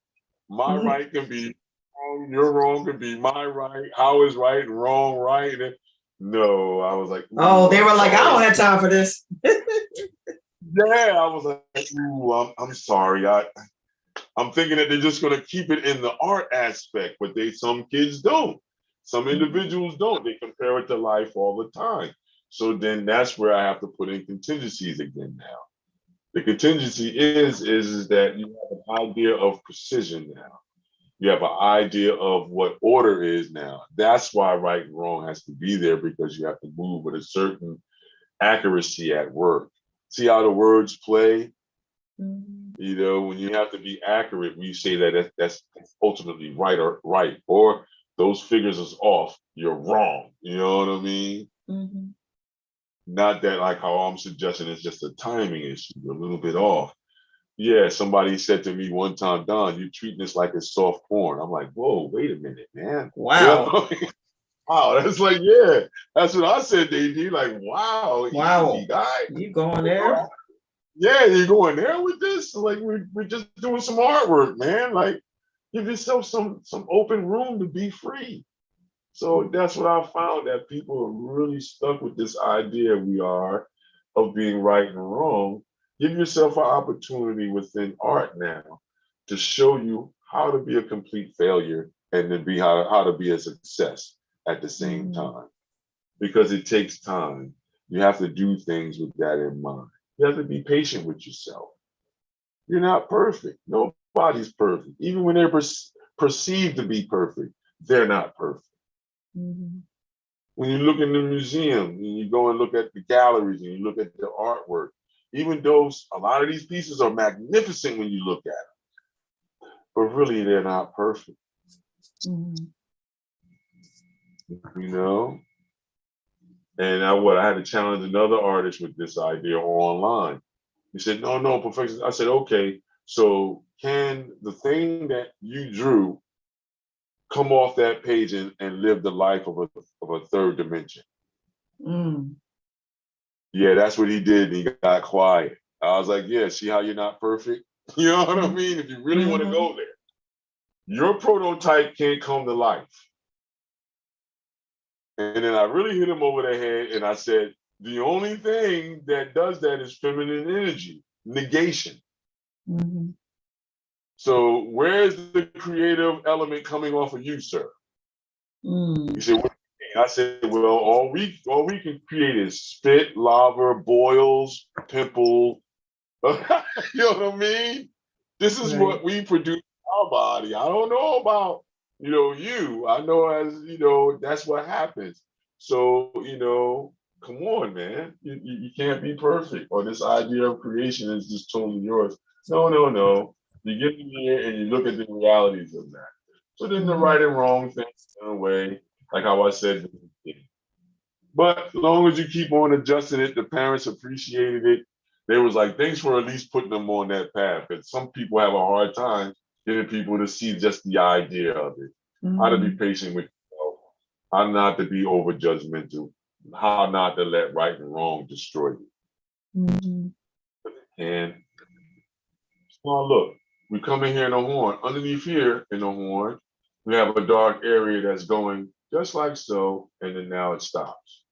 [SPEAKER 1] My right can be wrong, your wrong can be my right. How is right and wrong right? And no, I was like,
[SPEAKER 2] oh, they were like, I don't have time for this.
[SPEAKER 1] Yeah, I was like, ooh, I'm sorry. I'm thinking that they're just gonna keep it in the art aspect, but some kids don't. Some individuals don't. They compare it to life all the time. So then that's where I have to put in contingencies again now. The contingency is that you have an idea of precision now. You have an idea of what order is now. That's why right and wrong has to be there, because you have to move with a certain accuracy at work. See how the words play? You know, when you have to be accurate, we say that that's ultimately right, or those figures is off, you're wrong. You know what I mean? Not that like how I'm suggesting it's just a timing issue, a little bit off. Yeah, somebody said to me one time, Don, you're treating this like it's soft porn. I'm like, whoa, wait a minute, man.
[SPEAKER 2] Wow.
[SPEAKER 1] You know? Wow, that's like, yeah, that's what I said, AD. Like, wow, easy guy.
[SPEAKER 2] You going there?
[SPEAKER 1] Yeah, you going there with this? Like, we're just doing some artwork, man. Like, give yourself some open room to be free. So that's what I found, that people are really stuck with this idea we are of being right and wrong. Give yourself an opportunity within art now to show you how to be a complete failure and then be how to be a success at the same time. Because it takes time. You have to do things with that in mind. You have to be patient with yourself. You're not perfect. Nobody's perfect. Even when they're perceived to be perfect, they're not perfect. When you look in the museum and you go and look at the galleries and you look at the artwork, even though a lot of these pieces are magnificent when you look at them, but really they're not perfect. You know? And I had to challenge another artist with this idea online. He said, no, Professor. I said, okay, so can the thing that you drew come off that page and live the life of a third dimension? Yeah, that's what he did. And he got quiet. I was like, yeah, see how you're not perfect? You know what I mean? If you really want to go there, your prototype can't come to life. And then I really hit him over the head and I said, the only thing that does that is feminine energy, negation. So where's the creative element coming off of you, sir? He said, what do you mean? I said, well, all we can create is spit, lava, boils, pimple. You know what I mean? This is what we produce in our body. I don't know about, you. I know, as that's what happens. So, come on, man. You can't be perfect, or this idea of creation is just totally yours. No. You get in here and you look at the realities of that. So then the right and wrong thing in a way, like how I said. But as long as you keep on adjusting it, the parents appreciated it. They was like, thanks for at least putting them on that path. Because some people have a hard time getting people to see just the idea of it. How to be patient with yourself, how not to be over judgmental, how not to let right and wrong destroy you. And now look, we come in here in the horn. Underneath here in the horn, we have a dark area that's going just like so, and then now it stops.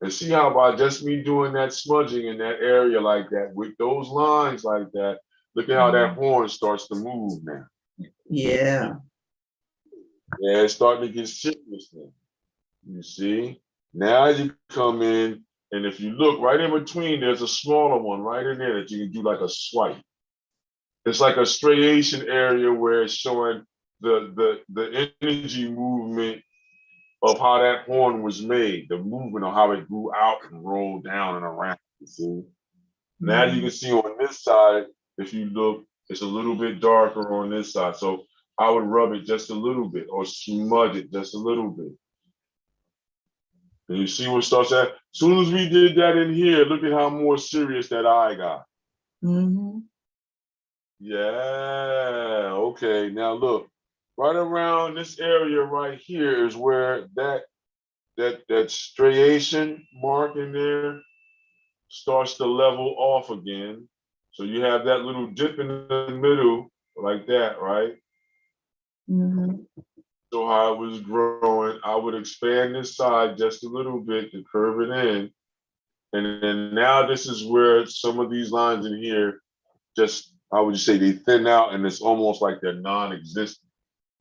[SPEAKER 1] And see how by just me doing that smudging in that area like that, with those lines like that, look at how that horn starts to move now.
[SPEAKER 2] Yeah.
[SPEAKER 1] Yeah, it's starting to get serious now. You see? Now you come in, and if you look right in between, there's a smaller one right in there that you can do like a swipe. It's like a striation area where it's showing the energy movement of how that horn was made, the movement of how it grew out and rolled down and around, you see? Now you can see on this side, if you look, it's a little bit darker on this side. So I would rub it just a little bit or smudge it just a little bit. And you see what starts at? As soon as we did that in here, look at how more serious that eye got. Yeah, okay, now look. Right around this area right here is where that striation mark in there starts to level off again. So you have that little dip in the middle like that, right? So how it was growing, I would expand this side just a little bit to curve it in. And then now this is where some of these lines in here just, how would you say, they thin out and it's almost like they're non-existent,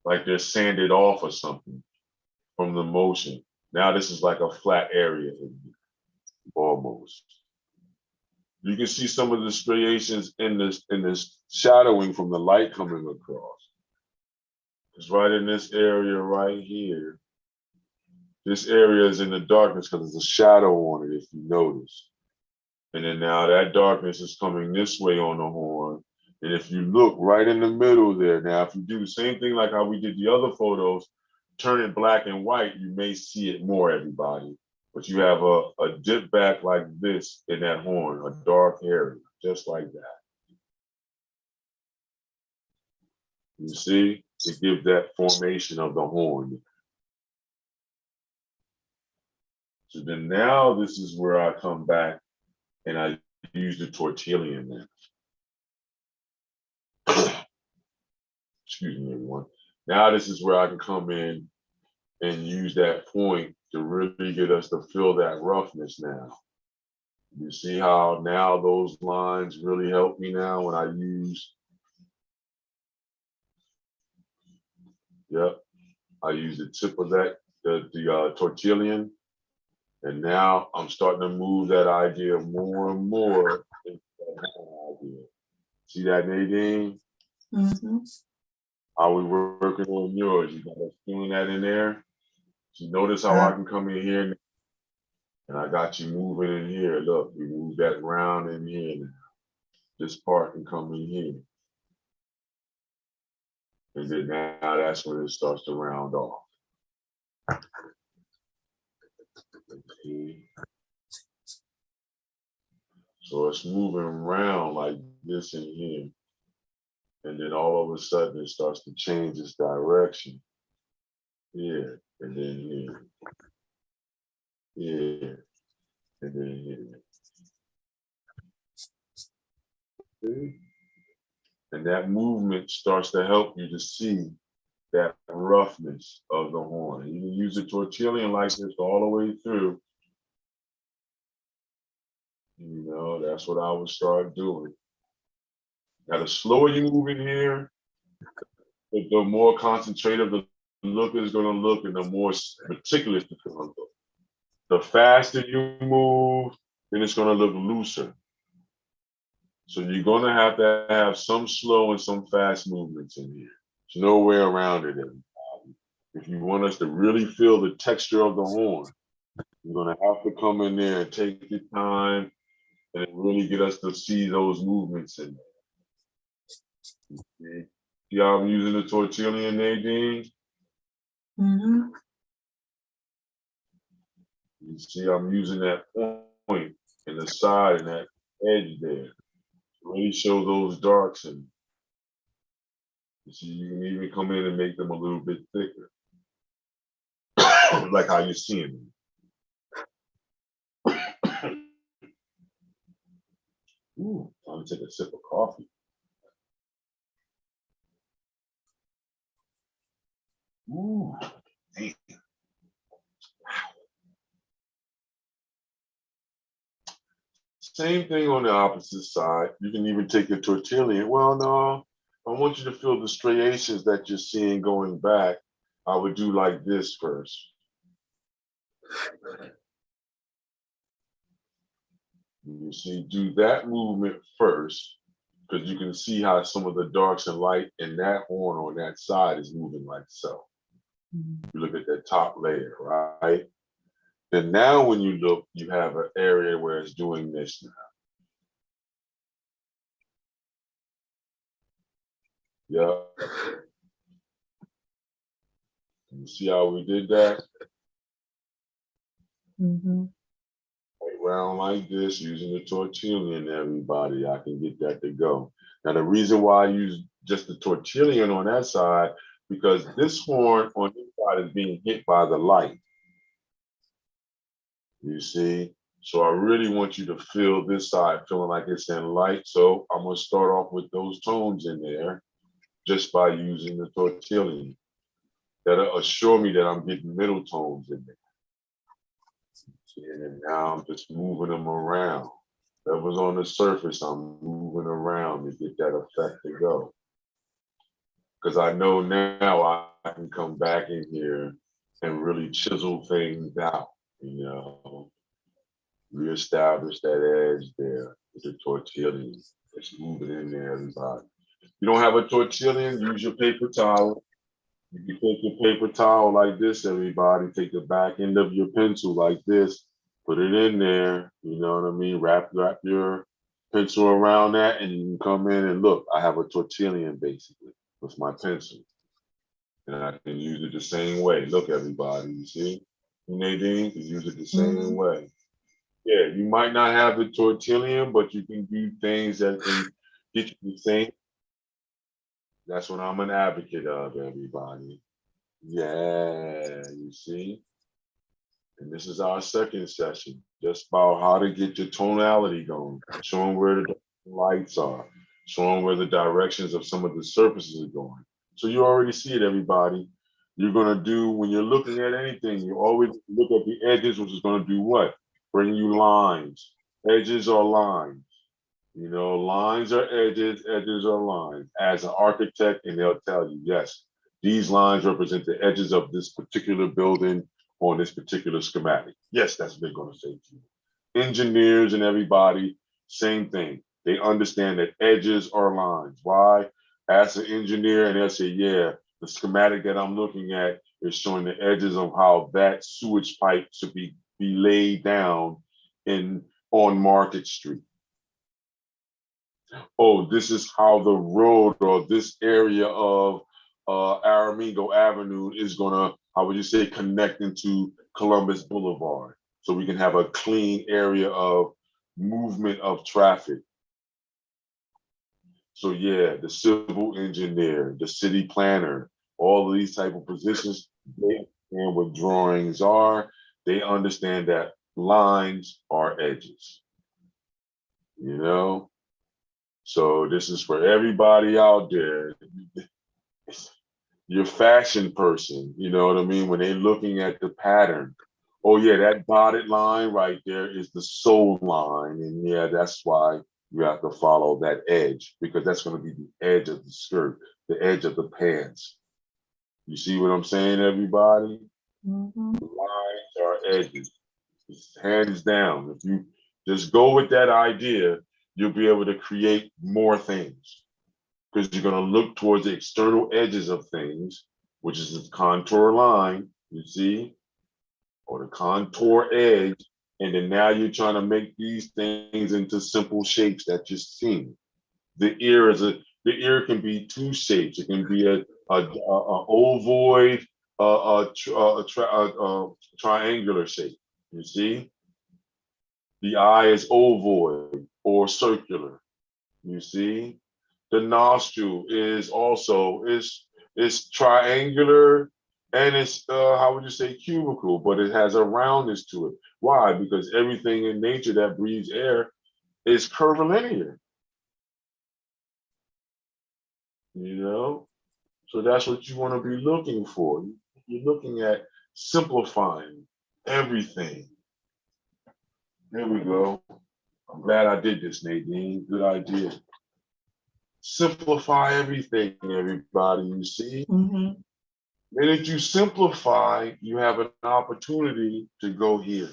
[SPEAKER 1] like they're sanded off or something from the motion. Now this is like a flat area almost. You can see some of the striations in this shadowing from the light coming across. It's right in this area right here. This area is in the darkness because there's a shadow on it, if you notice. And then now that darkness is coming this way on the horn. And if you look right in the middle there, now if you do the same thing like how we did the other photos, turn it black and white, you may see it more, everybody. But you have a dip back like this in that horn, a dark area, just like that. You see, to give that formation of the horn. So then now this is where I come back and I use the tortillon now. Excuse me, everyone. Now this is where I can come in and use that point to really get us to feel that roughness now. You see how now those lines really help me now when I use, I use the tip of that, the tortillon, and now I'm starting to move that idea more and more into that idea. See that, Nadine? How we working on yours? You got us doing that in there? You notice how I can come in here and I got you moving in here. Look, we move that round in here now. This part can come in here. And then now that's when it starts to round off. Okay. So it's moving around like this in here. And then all of a sudden it starts to change its direction. Here, and then here. Here, and then here. Okay. And that movement starts to help you to see that roughness of the horn. You can use the tortillon like this all the way through. You know, that's what I would start doing. Now, the slower you move in here, the more concentrative the look is going to look and the more meticulous it's going to look. The faster you move, then it's going to look looser. So you're going to have some slow and some fast movements in here. There's no way around it. If you want us to really feel the texture of the horn, you're going to have to come in there and take your time and really get us to see those movements in there. See how I'm using the tortillon, Nadine?
[SPEAKER 2] Mm-hmm.
[SPEAKER 1] You see I'm using that point in the side and that edge there. Really show those darks, and you see you can even come in and make them a little bit thicker. Like how you're seeing them. Ooh, time to take a sip of coffee. Ooh, damn. Same thing on the opposite side. You can even take your tortillon. Well, no, I want you to feel the striations that you're seeing going back. I would do like this first. You see, do that movement first, because you can see how some of the darks and light in that horn on that side is moving like so. You look at that top layer, right? Then now when you look, you have an area where it's doing this now. Yeah. You see how we did that?
[SPEAKER 2] Mm-hmm.
[SPEAKER 1] Right round like this, using the tortillon, everybody, I can get that to go. Now, the reason why I use just the tortillon on that side, because this horn on this side is being hit by the light. You see? So I really want you to feel this side feeling like it's in light. So I'm going to start off with those tones in there just by using the tortillon. That'll assure me that I'm getting middle tones in there. And then now I'm just moving them around. That was on the surface, I'm moving around to get that effect to go. Because I know now I can come back in here and really chisel things out, you know. Reestablish that edge there with the tortillon. Just move it in there, everybody. If you don't have a tortillon, use your paper towel. You can take your paper towel like this, everybody. Take the back end of your pencil like this. Put it in there. You know what I mean? Wrap your pencil around that, and you can come in and look. I have a tortillon basically with my pencil, and I can use it the same way. Look, everybody. You see, Nadine can use it the same way. Yeah, you might not have the tortillon, but you can do things that can get you the same. That's what I'm an advocate of, everybody. Yeah, you see? And this is our second session, just about how to get your tonality going, showing where the lights are, showing where the directions of some of the surfaces are going. So you already see it, everybody. You're gonna do, when you're looking at anything, you always look at the edges, which is gonna do what? Bring you lines. Edges are lines. You know, lines are edges, edges are lines. As an architect, and they'll tell you, yes, these lines represent the edges of this particular building on this particular schematic. Yes, that's what they're going to say to you. Engineers and everybody, same thing. They understand that edges are lines. Why? Ask an engineer and they'll say, yeah, the schematic that I'm looking at is showing the edges of how that sewage pipe should be laid down on Market Street. Oh, this is how the road or this area of Aramingo Avenue is gonna, how would you say, connect into Columbus Boulevard. So we can have a clean area of movement of traffic. So yeah, the civil engineer, the city planner, all of these type of positions, they understand what drawings are. They understand that lines are edges, you know? So this is for everybody out there. Your fashion person, you know what I mean? When they're looking at the pattern, oh yeah, that dotted line right there is the soul line. And yeah, that's why you have to follow that edge, because that's going to be the edge of the skirt, the edge of the pants. You see what I'm saying, everybody? Lines are edges. It's hands down. If you just go with that idea, you'll be able to create more things, because you're going to look towards the external edges of things, which is the contour line, you see, or the contour edge. And then now you're trying to make these things into simple shapes that you're seeing. The ear is The ear can be two shapes. It can be a ovoid, triangular shape. You see, the eye is ovoid or circular. You see, the nostril is also is triangular, and it's how would you say, cubical, but it has a roundness to it. Why? Because everything in nature that breathes air is curvilinear. You know, so that's what you want to be looking for. You're looking at simplifying everything. There we go. I'm glad I did this, Nadine. Good idea. Simplify everything, everybody. You see?
[SPEAKER 2] Mm-hmm.
[SPEAKER 1] And if you simplify, you have an opportunity to go here.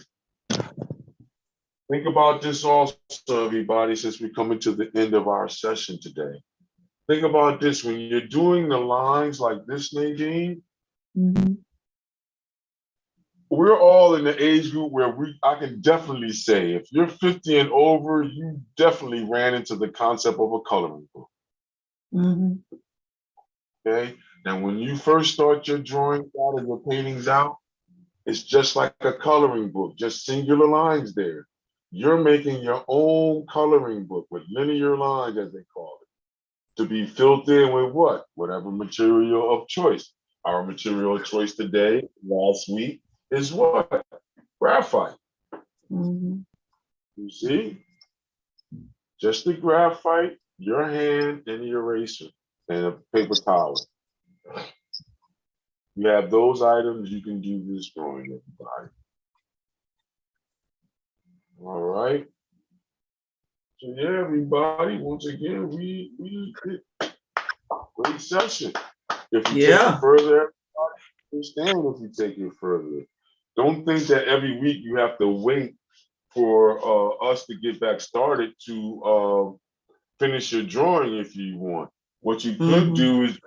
[SPEAKER 1] Think about this also, everybody, since we're coming to the end of our session today. Think about this. When you're doing the lines like this, Nadine,
[SPEAKER 2] mm-hmm.
[SPEAKER 1] we're all in the age group where I can definitely say, if you're 50 and over, you definitely ran into the concept of a coloring book.
[SPEAKER 2] Mm-hmm.
[SPEAKER 1] Okay? And when you first start your drawings out and your paintings out, it's just like a coloring book, just singular lines there. You're making your own coloring book with linear lines, as they call it, to be filled in with what? Whatever material of choice. Our material of choice today, last week, is what? Graphite.
[SPEAKER 2] Mm-hmm.
[SPEAKER 1] You see? Just the graphite, your hand, and the eraser, and a paper towel. You have those items, you can do this drawing, everybody. All right. So yeah, everybody, once again, we did great session. If you take it further, understand if you take it further. Don't think that every week you have to wait for us to get back started to finish your drawing if you want. What you could do is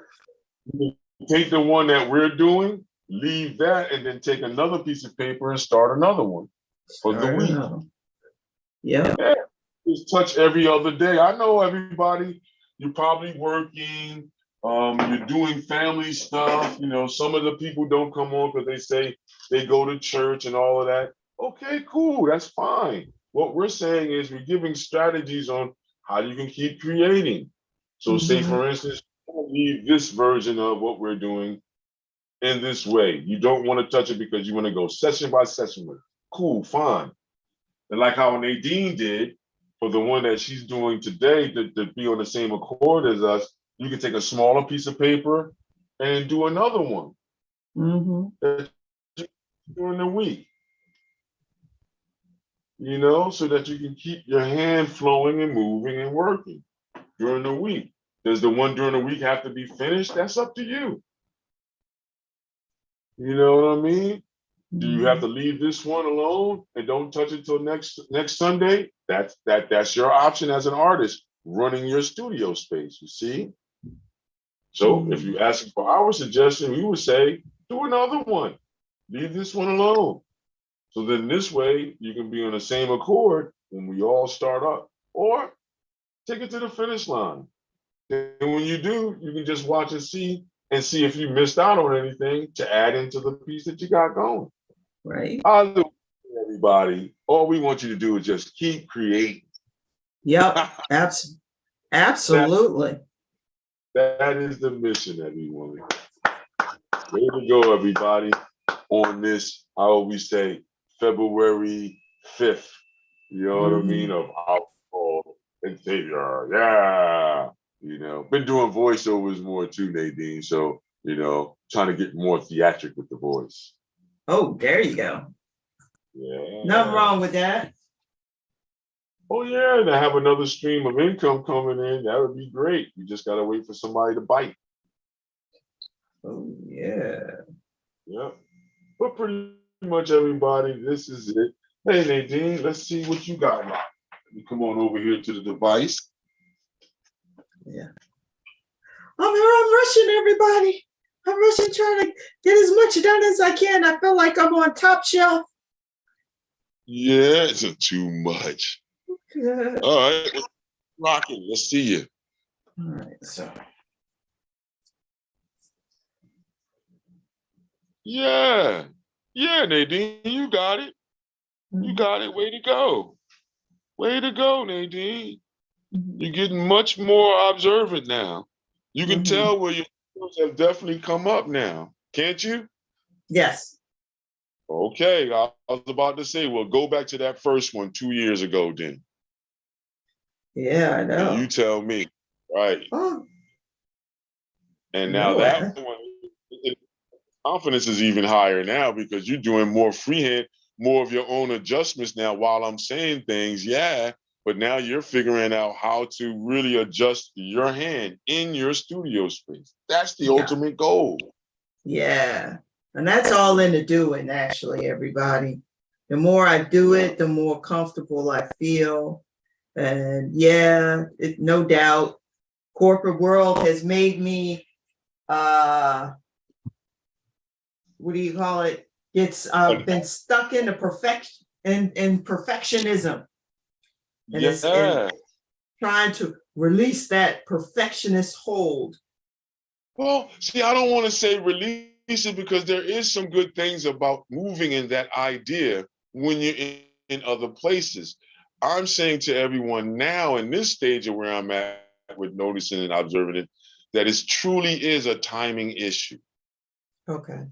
[SPEAKER 1] take the one that we're doing, leave that, and then take another piece of paper and start another one for the week.
[SPEAKER 2] Yeah.
[SPEAKER 1] Just touch every other day. I know everybody, you're probably working, you're doing family stuff. You know, some of the people don't come on because they say they go to church and all of that. Okay, cool, that's fine. What we're saying is we're giving strategies on how you can keep creating. So say, for instance, leave this version of what we're doing in this way. You don't want to touch it because you want to go session by session with it. Cool, fine. And like how Nadine did, for the one that she's doing today to be on the same accord as us, you can take a smaller piece of paper and do another one during the week. You know, so that you can keep your hand flowing and moving and working during the week. Does the one during the week have to be finished? That's up to you. You know what I mean? Do you have to leave this one alone and don't touch it till next Sunday? That's your option as an artist running your studio space, you see? So if you ask for our suggestion, we would say, do another one. Leave this one alone. So then this way you can be on the same accord when we all start up, or take it to the finish line. And when you do, you can just watch and see if you missed out on anything to add into the piece that you got going.
[SPEAKER 2] Right.
[SPEAKER 1] Everybody, all we want you to do is just keep creating.
[SPEAKER 2] Yep. Absolutely.
[SPEAKER 1] That is the mission, everyone. Way to go, everybody, on this, I always say, February 5th, you know what I mean, of alcohol and savior. Yeah. You know, been doing voiceovers more too, Nadine. So, you know, trying to get more theatric with the voice.
[SPEAKER 2] Oh, there you go.
[SPEAKER 1] Yeah.
[SPEAKER 2] Nothing wrong with that.
[SPEAKER 1] Oh yeah, to have another stream of income coming in, that would be great. You just gotta wait for somebody to bite.
[SPEAKER 2] Oh yeah.
[SPEAKER 1] Yeah. But pretty much everybody, this is it. Hey Nadine, let's see what you got. Let me come on over here to the device.
[SPEAKER 2] Yeah. I'm rushing, everybody. I'm rushing, trying to get as much done as I can. I feel like I'm on top shelf.
[SPEAKER 1] Yeah, it's too much. All right, rock it. Let's see you.
[SPEAKER 2] All right, so.
[SPEAKER 1] Yeah. Yeah, Nadine, you got it. You got it. Way to go. Way to go, Nadine. You're getting much more observant now. You can tell where your skills have definitely come up now, can't you?
[SPEAKER 2] Yes.
[SPEAKER 1] Okay, I was about to say, well, go back to that first one 2 years ago then.
[SPEAKER 2] Yeah, I know.
[SPEAKER 1] And you tell me, right?
[SPEAKER 2] Oh.
[SPEAKER 1] And now that one, confidence is even higher now because you're doing more freehand, more of your own adjustments now while I'm saying things, yeah. But now you're figuring out how to really adjust your hand in your studio space. That's the ultimate goal.
[SPEAKER 2] Yeah. And that's all in the doing, actually, everybody. The more I do it, the more comfortable I feel. And yeah, no doubt, corporate world has made me, what do you call it? It's been stuck in the perfectionism. And it's trying to release that perfectionist hold.
[SPEAKER 1] Well, see, I don't want to say release it because there is some good things about moving in that idea when you're in other places. I'm saying to everyone now in this stage of where I'm at with noticing and observing it, that it truly is a timing issue.
[SPEAKER 2] Okay.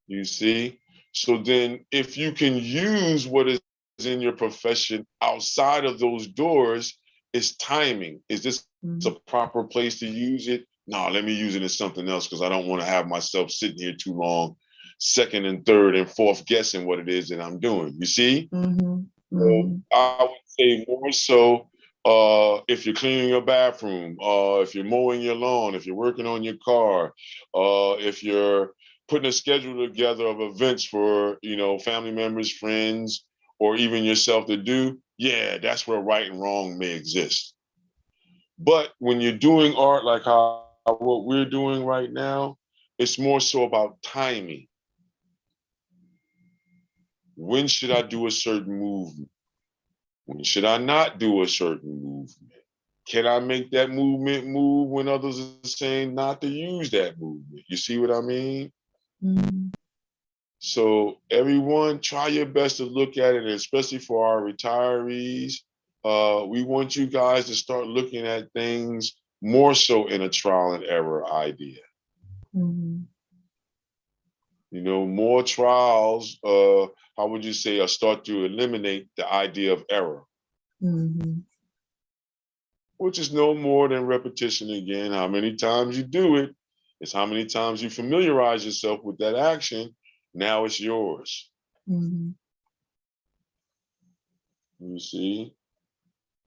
[SPEAKER 1] You see? So then if you can use what is in your profession outside of those doors, it's timing. Is this a proper place to use it? No, let me use it in something else because I don't want to have myself sitting here too long, second and third and fourth guessing what it is that I'm doing. You see? So I would say more so if you're cleaning your bathroom, if you're mowing your lawn, if you're working on your car, if you're putting a schedule together of events for, family members, friends, or even yourself to do, yeah, that's where right and wrong may exist. But when you're doing art like what we're doing right now, it's more so about timing. When should I do a certain movement? When should I not do a certain movement? Can I make that movement move when others are saying not to use that movement? You see what I mean? So everyone, try your best to look at it, especially for our retirees. We want you guys to start looking at things more so in a trial and error idea. More trials, how would you say, start to eliminate the idea of error. Which is no more than repetition again. How many times you do it, it's how many times you familiarize yourself with that action. Now it's yours. You see?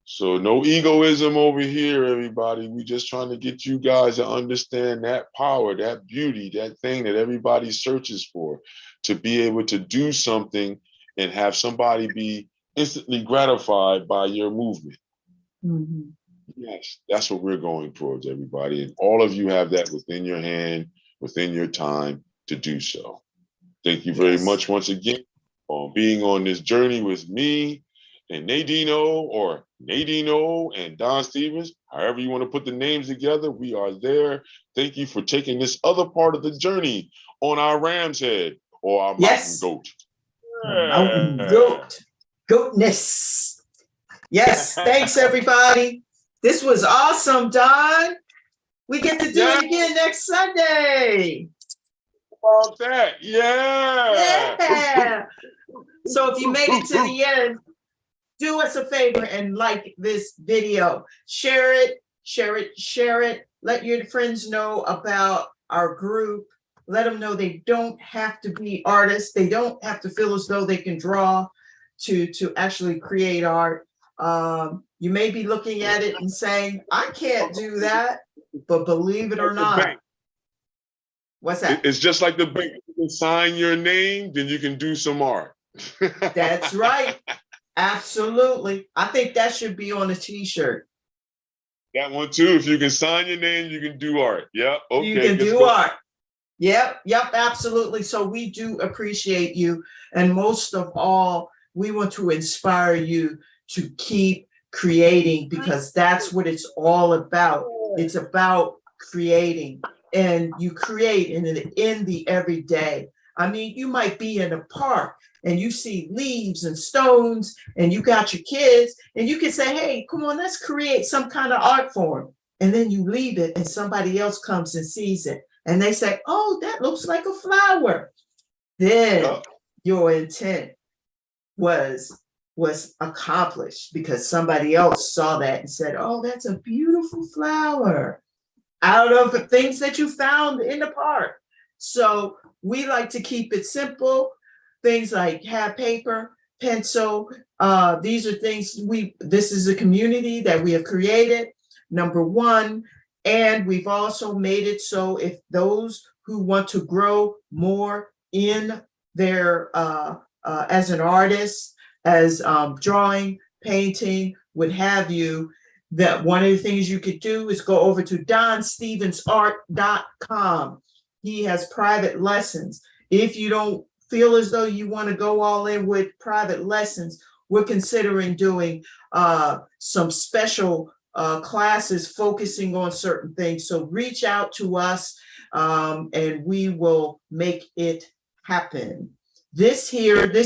[SPEAKER 1] So no egoism over here, everybody. We just trying to get you guys to understand that power, that beauty, that thing that everybody searches for, to be able to do something and have somebody be instantly gratified by your movement. Yes, that's what we're going towards, everybody. And all of you have that within your hand, within your time to do so. Thank you very much once again for being on this journey with me and Nadineo and Don Stephens, however you want to put the names together, we are there. Thank you for taking this other part of the journey on our ram's head or our mountain goat.
[SPEAKER 2] Mountain goat. Goatness. Yes, thanks everybody. This was awesome, Don. We get to do it again next Sunday.
[SPEAKER 1] About that,
[SPEAKER 2] yeah. So if you made it to the end, do us a favor and like this video. Share it. Let your friends know about our group. Let them know they don't have to be artists. They don't have to feel as though they can draw to actually create art. You may be looking at it and saying, I can't do that, but believe it or not. What's that?
[SPEAKER 1] It's just like the bank. You can sign your name, then you can do some art.
[SPEAKER 2] That's right. Absolutely. I think that should be on a t-shirt.
[SPEAKER 1] That one too. If you can sign your name, you can do art. Yeah. Okay.
[SPEAKER 2] You can do art. Yep, absolutely. So we do appreciate you. And most of all, we want to inspire you to keep creating, because that's what it's all about. It's about creating, and you create in the everyday. I mean, you might be in a park and you see leaves and stones and you got your kids and you can say, hey, come on, let's create some kind of art form. And then you leave it and somebody else comes and sees it and they say, oh, that looks like a flower. Then your intent was accomplished because somebody else saw that and said, oh, that's a beautiful flower out of the things that you found in the park. So we like to keep it simple. Things like have paper, pencil. These are things this is a community that we have created, number one. And we've also made it so if those who want to grow more in their, as an artist, as drawing, painting, what have you, that one of the things you could do is go over to DonStephensArt.com. He has private lessons. If you don't feel as though you want to go all in with private lessons, we're considering doing some special classes focusing on certain things. So reach out to us and we will make it happen. This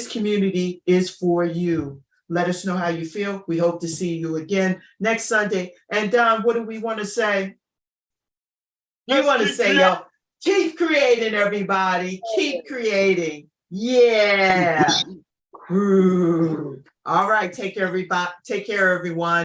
[SPEAKER 2] community is for you. Let us know how you feel. We hope to see you again next Sunday. And Don, what do we want to say? We want to say, y'all, keep creating, everybody. Keep creating. Yeah. All right. Take care, everybody. Take care, everyone.